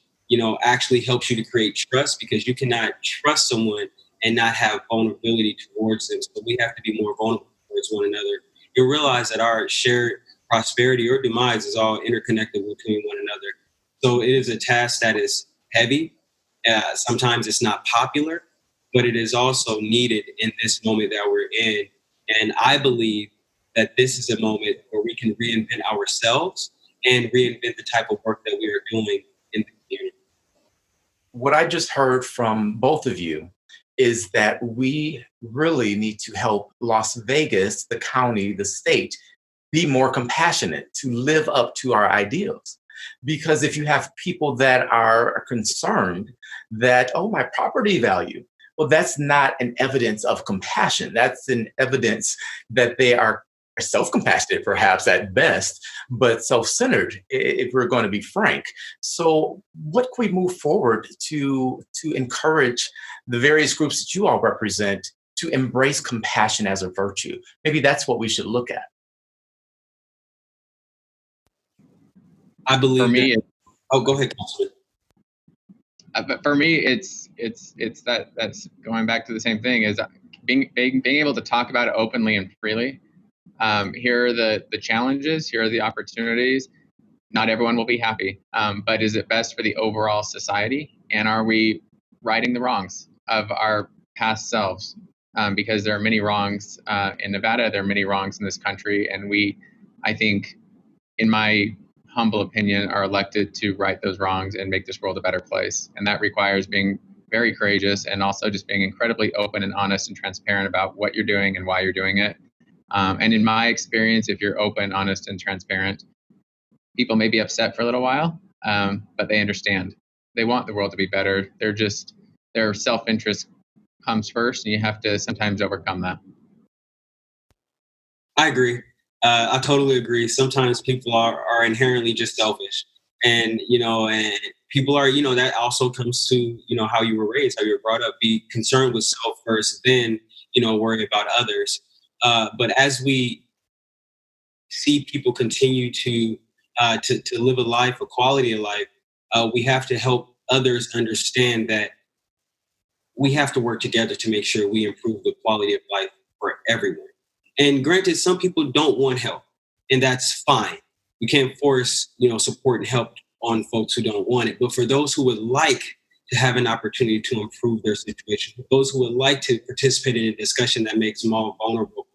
Speaker 4: actually helps you to create trust, because you cannot trust someone and not have vulnerability towards them. So we have to be more vulnerable towards one another. You'll realize that our shared prosperity or demise is all interconnected between one another. So it is a task that is heavy. Sometimes it's not popular, but it is also needed in this moment that we're in. And I believe that this is a moment where we can reinvent ourselves and reinvent the type of work that we are doing in the community.
Speaker 1: What I just heard from both of you is that we really need to help Las Vegas, the county, the state, be more compassionate, to live up to our ideals. Because if you have people that are concerned that, oh, my property value, well, that's not an evidence of compassion. That's an evidence that they are self-compassionate, perhaps at best, but self-centered, if we're going to be frank. So what can we move forward to encourage the various groups that you all represent
Speaker 5: to embrace compassion as a virtue. Maybe that's what we should look at.
Speaker 4: I believe
Speaker 3: For me,
Speaker 4: oh, go ahead, Councilman.
Speaker 3: but for me, it's that's going back to the same thing, is being able to talk about it openly and freely. Here are the challenges. Here are the opportunities. Not everyone will be happy, but is it best for the overall society? And are we righting the wrongs of our past selves? Because there are many wrongs in Nevada. There are many wrongs in this country, and we, I think, in my humble opinion, are elected to right those wrongs and make this world a better place. And that requires being very courageous and also just being incredibly open and honest and transparent about what you're doing and why you're doing it. And in my experience, if you're open, honest, and transparent, people may be upset for a little while, but they understand. They want the world to be better. Their self-interest comes first, and you have to sometimes overcome that.
Speaker 4: I agree. I totally agree. Sometimes people are inherently just selfish, and people are, that also comes to, how you were raised, how you were brought up. Be concerned with self first, then, worry about others. But as we see people continue to live a life, a quality of life, we have to help others understand that we have to work together to make sure we improve the quality of life for everyone. And granted, some people don't want help, and that's fine. We can't force, support and help on folks who don't want it. But for those who would like to have an opportunity to improve their situation, for those who would like to participate in a discussion that makes them all vulnerable,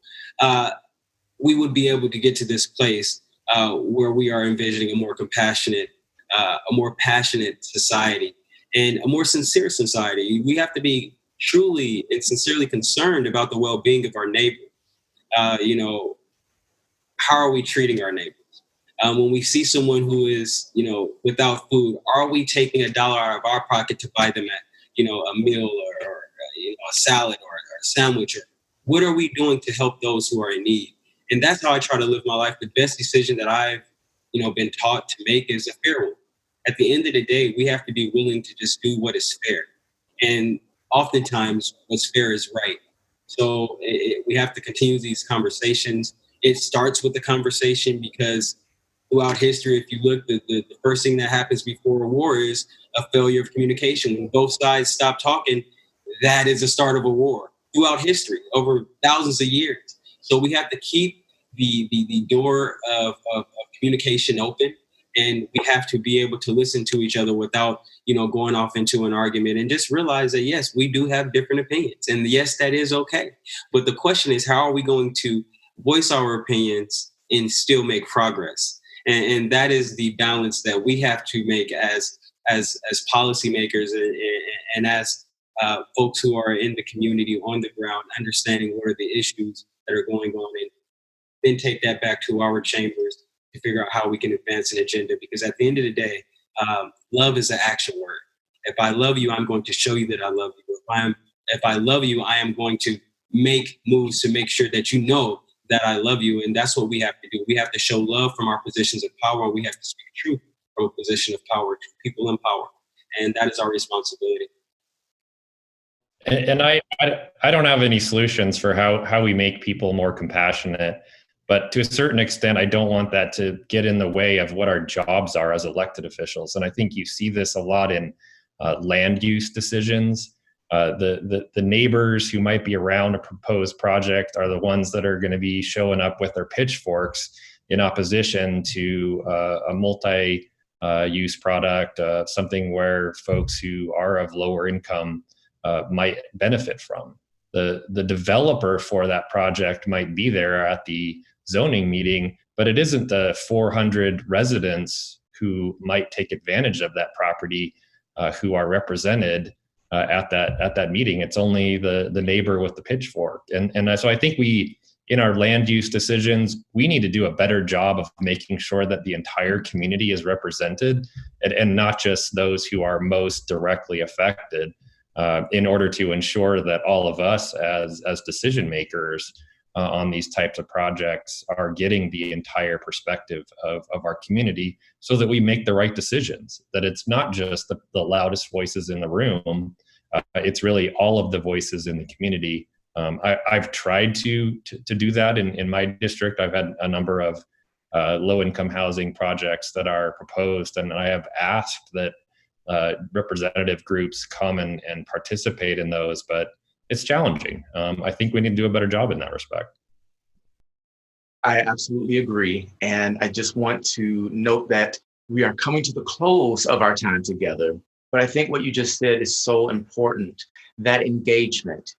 Speaker 4: we would be able to get to this place where we are envisioning a more compassionate, a more passionate society, and a more sincere society. We have to be truly and sincerely concerned about the well-being of our neighbor. How are we treating our neighbors? When we see someone who is, without food, are we taking $1 out of our pocket to buy them a meal or a salad or a sandwich? Or what are we doing to help those who are in need? And that's how I try to live my life. The best decision that I've, been taught to make is a fair one. At the end of the day, we have to be willing to just do what is fair. And oftentimes what's fair is right. So we have to continue these conversations. It starts with the conversation, because throughout history, if you look, the first thing that happens before a war is a failure of communication. When both sides stop talking, that is the start of a war throughout history over thousands of years. So we have to keep the door of communication open, and we have to be able to listen to each other without, going off into an argument, and just realize that, yes, we do have different opinions, and yes, that is okay. But the question is, how are we going to voice our opinions and still make progress? And that is the balance that we have to make as policymakers and as folks who are in the community on the ground, understanding what are the issues that are going on, and then take that back to our chambers to figure out how we can advance an agenda. Because at the end of the day, love is an action word. If I love you, I'm going to show you that I love you. If I love you, I am going to make moves to make sure that you know that I love you. And that's what we have to do. We have to show love from our positions of power. We have to speak truth from a position of power to people in power. And that is our responsibility.
Speaker 2: And I don't have any solutions for how we make people more compassionate. But to a certain extent, I don't want that to get in the way of what our jobs are as elected officials. And I think you see this a lot in land use decisions. The neighbors who might be around a proposed project are the ones that are going to be showing up with their pitchforks in opposition to a multi-use product, something where folks who are of lower income might benefit from. The developer for that project might be there at the zoning meeting, but it isn't the 400 residents who might take advantage of that property who are represented at that meeting. It's only the neighbor with the pitchfork. And so I think we, in our land use decisions, we need to do a better job of making sure that the entire community is represented and not just those who are most directly affected, in order to ensure that all of us as decision makers on these types of projects are getting the entire perspective of our community, so that we make the right decisions, that it's not just the loudest voices in the room, it's really all of the voices in the community I've tried to do that in my district. I've had a number of low-income housing projects that are proposed, and I have asked that representative groups come and participate in those, but it's challenging. I think we need to do a better job in that respect.
Speaker 5: I absolutely agree. And I just want to note that we are coming to the close of our time together. But I think what you just said is so important, that engagement,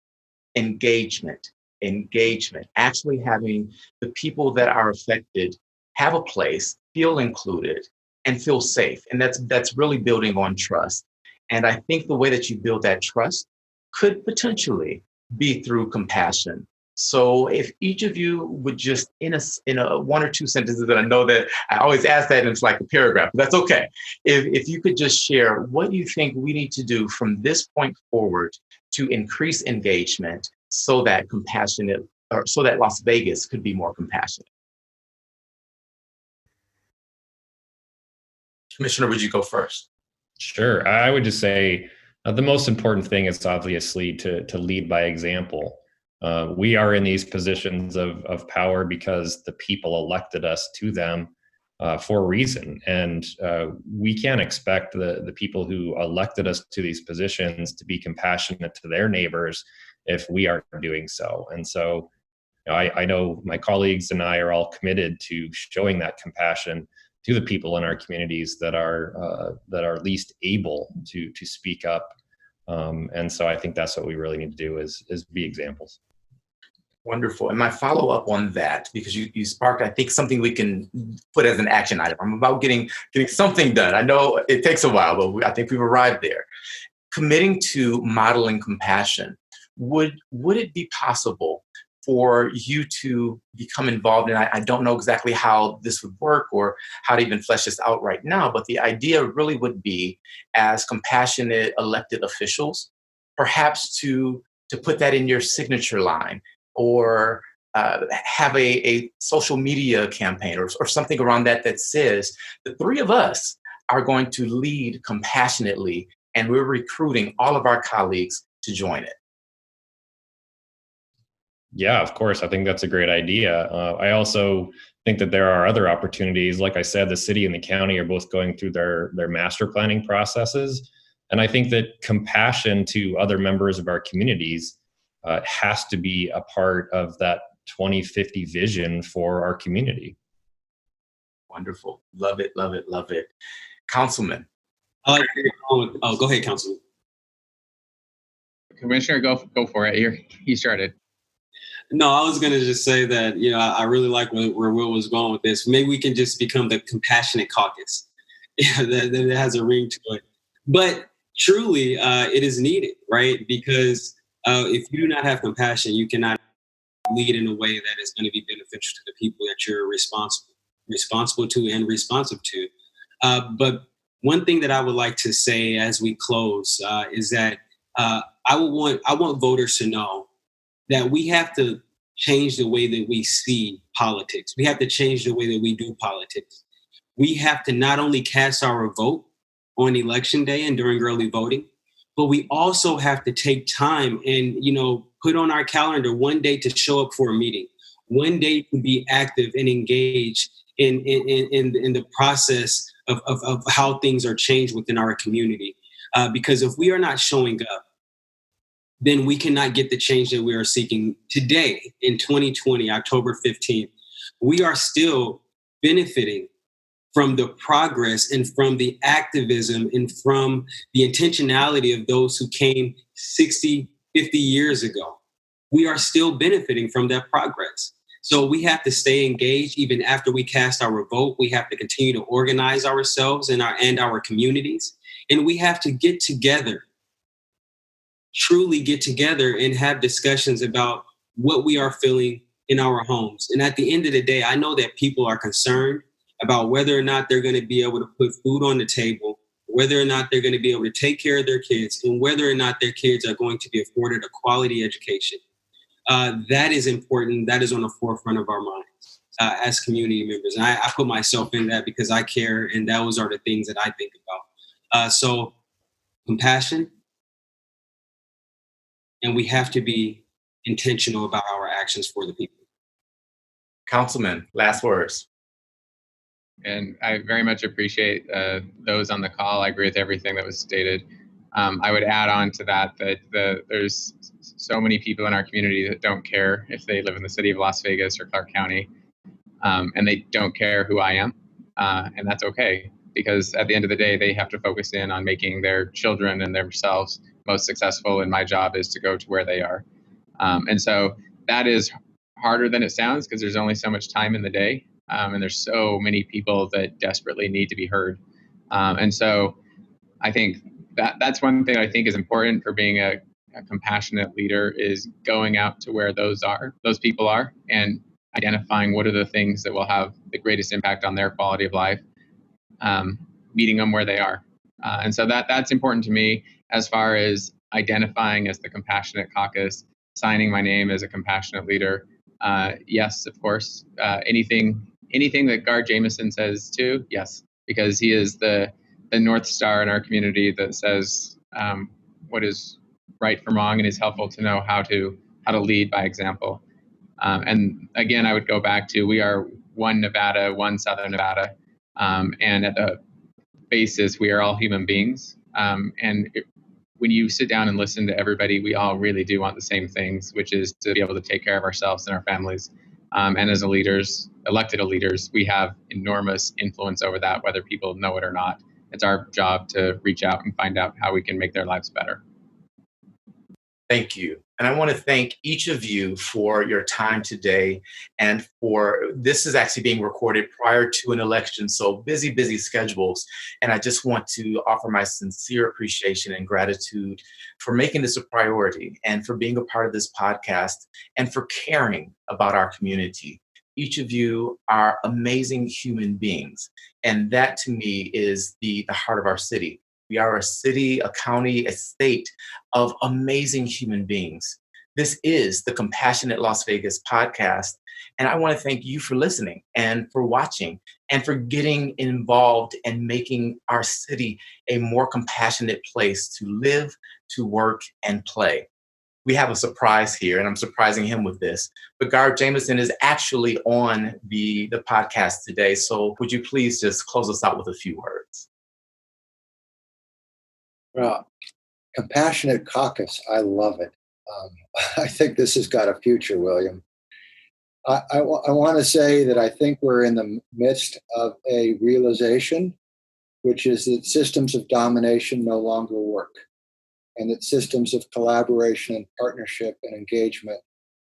Speaker 5: actually having the people that are affected have a place, feel included, and feel safe. And that's really building on trust. And I think the way that you build that trust could potentially be through compassion. So if each of you would just in a one or two sentences, and I know that I always ask that and it's like a paragraph, but that's okay. If you could just share what you think we need to do from this point forward to increase engagement so that Las Vegas could be more compassionate. Commissioner, would you go first?
Speaker 2: Sure. I would just say the most important thing is obviously to lead by example. We are in these positions of power because the people elected us to them for a reason. And we can't expect the people who elected us to these positions to be compassionate to their neighbors if we aren't doing so. And so I know my colleagues and I are all committed to showing that compassion to the people in our communities that are least able to speak up. And so I think that's what we really need to do is be examples.
Speaker 5: Wonderful. And my follow-up on that, because you sparked, I think, something we can put as an action item. I'm about getting something done. I know it takes a while, but I think we've arrived there. Committing to modeling compassion. Would it be possible for you to become involved? And I don't know exactly how this would work or how to even flesh this out right now, but the idea really would be, as compassionate elected officials, perhaps to put that in your signature line, or have a social media campaign or something around that says the three of us are going to lead compassionately, and we're recruiting all of our colleagues to join it.
Speaker 2: Yeah, of course. I think that's a great idea. I also think that there are other opportunities. Like I said, the city and the county are both going through their master planning processes. And I think that compassion to other members of our communities has to be a part of that 2050 vision for our community.
Speaker 5: Wonderful. Love it, love it, love it. Councilman.
Speaker 4: Go ahead, Councilman.
Speaker 3: Commissioner, go for it. He started.
Speaker 4: No, I was going to just say that, I really like where Will was going with this. Maybe we can just become the compassionate caucus. Yeah, that has a ring to it. But truly, it is needed, right? Because if you do not have compassion, you cannot lead in a way that is going to be beneficial to the people that you're responsible to and responsive to. But one thing that I would like to say as we close is that I want voters to know that we have to change the way that we see politics. We have to change the way that we do politics. We have to not only cast our vote on election day and during early voting, but we also have to take time and, put on our calendar one day to show up for a meeting, one day to be active and engaged in the process of how things are changed within our community. Because if we are not showing up, then we cannot get the change that we are seeking today in 2020, October 15th. We are still benefiting from the progress and from the activism and from the intentionality of those who came 60, 50 years ago. We are still benefiting from that progress. So we have to stay engaged even after we cast our vote. We have to continue to organize ourselves and our communities. And we have to get together, truly get together and have discussions about what we are feeling in our homes. And at the end of the day, I know that people are concerned about whether or not they're going to be able to put food on the table, whether or not they're going to be able to take care of their kids, and whether or not their kids are going to be afforded a quality education. That is important. That is on the forefront of our minds as community members. And I put myself in that because I care, and those are the things that I think about. So compassion, and we have to be intentional about our actions for the people.
Speaker 5: Councilman, last words.
Speaker 3: And I very much appreciate those on the call. I agree with everything that was stated. I would add on to that there's so many people in our community that don't care if they live in the city of Las Vegas or Clark County, and they don't care who I am, and that's okay, because at the end of the day, they have to focus in on making their children and themselves most successful, and my job is to go to where they are. And so that is harder than it sounds, because there's only so much time in the day, and there's so many people that desperately need to be heard. And so I think that's one thing I think is important for being a compassionate leader, is going out to where those people are, and identifying what are the things that will have the greatest impact on their quality of life, meeting them where they are. And so that's important to me, as far as identifying as the Compassionate Caucus, signing my name as a compassionate leader. Yes, of course. Anything that Gar Jameson says too, yes, because he is the North Star in our community that says what is right from wrong, and is helpful to know how to lead by example. And again, I would go back to, we are one Nevada, one Southern Nevada, and at the basis, we are all human beings. When you sit down and listen to everybody, we all really do want the same things, which is to be able to take care of ourselves and our families. And as elected leaders, we have enormous influence over that, whether people know it or not. It's our job to reach out and find out how we can make their lives better.
Speaker 5: Thank you. And I want to thank each of you for your time today, and for this is actually being recorded prior to an election, so busy schedules. And I just want to offer my sincere appreciation and gratitude for making this a priority, and for being a part of this podcast, and for caring about our community. Each of you are amazing human beings. And that to me is the heart of our city. We are a city, a county, a state of amazing human beings. This is the Compassionate Las Vegas podcast. And I want to thank you for listening, and for watching, and for getting involved and making our city a more compassionate place to live, to work, and play. We have a surprise here, and I'm surprising him with this, but Gar Jameson is actually on the podcast today. So would you please just close us out with a few words?
Speaker 6: Well, Compassionate Caucus, I love it. I think this has got a future, William. I want to say that I think we're in the midst of a realization, which is that systems of domination no longer work, and that systems of collaboration and partnership and engagement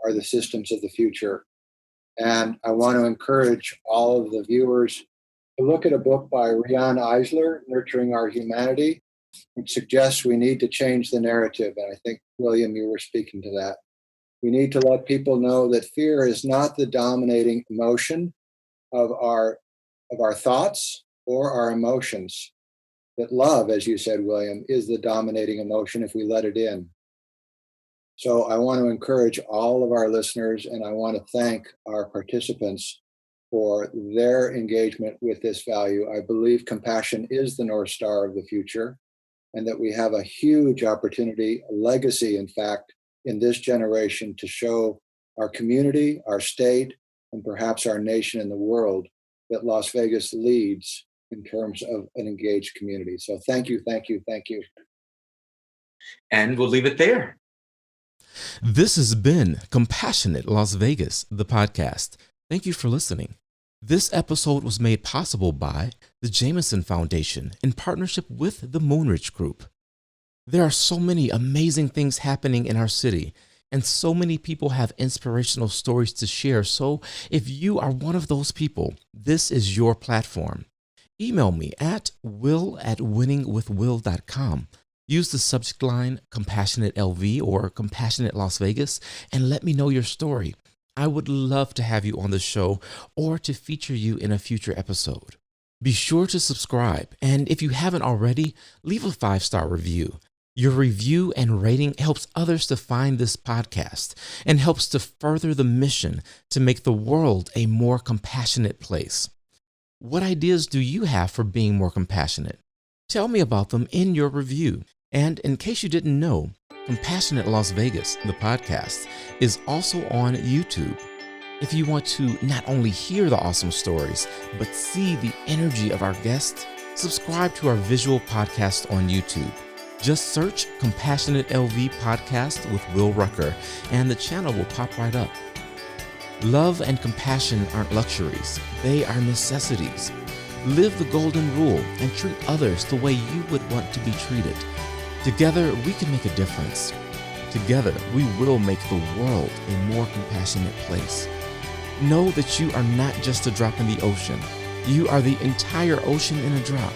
Speaker 6: are the systems of the future. And I want to encourage all of the viewers to look at a book by Rian Eisler, Nurturing Our Humanity, which suggests we need to change the narrative. And I think, William, you were speaking to that. We need to let people know that fear is not the dominating emotion of our thoughts or our emotions. That love, as you said, William, is the dominating emotion if we let it in. So I want to encourage all of our listeners, and I want to thank our participants for their engagement with this value. I believe compassion is the North Star of the future, and that we have a huge opportunity, a legacy, in fact, in this generation to show our community, our state, and perhaps our nation and the world that Las Vegas leads in terms of an engaged community. So thank you.
Speaker 5: And we'll leave it there.
Speaker 1: This has been Compassionate Las Vegas, the podcast. Thank you for listening. This episode was made possible by the Jameson Foundation in partnership with the Moonridge Group. There are so many amazing things happening in our city, and so many people have inspirational stories to share. So if you are one of those people, this is your platform. Email me at will@winningwithwill.com. Use the subject line Compassionate LV or Compassionate Las Vegas and let me know your story. I would love to have you on the show or to feature you in a future episode. Be sure to subscribe, and if you haven't already, leave a 5-star review. Your review and rating helps others to find this podcast and helps to further the mission to make the world a more compassionate place. What ideas do you have for being more compassionate? Tell me about them in your review. And in case you didn't know, Compassionate Las Vegas, the podcast, is also on YouTube. If you want to not only hear the awesome stories, but see the energy of our guests, subscribe to our visual podcast on YouTube. Just search Compassionate LV Podcast with Will Rucker, and the channel will pop right up. Love and compassion aren't luxuries, they are necessities. Live the golden rule and treat others the way you would want to be treated. Together, we can make a difference. Together, we will make the world a more compassionate place. Know that you are not just a drop in the ocean. You are the entire ocean in a drop.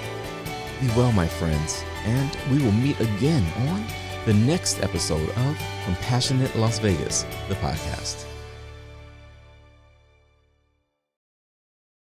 Speaker 1: Be well, my friends, and we will meet again on the next episode of Compassionate Las Vegas, the podcast.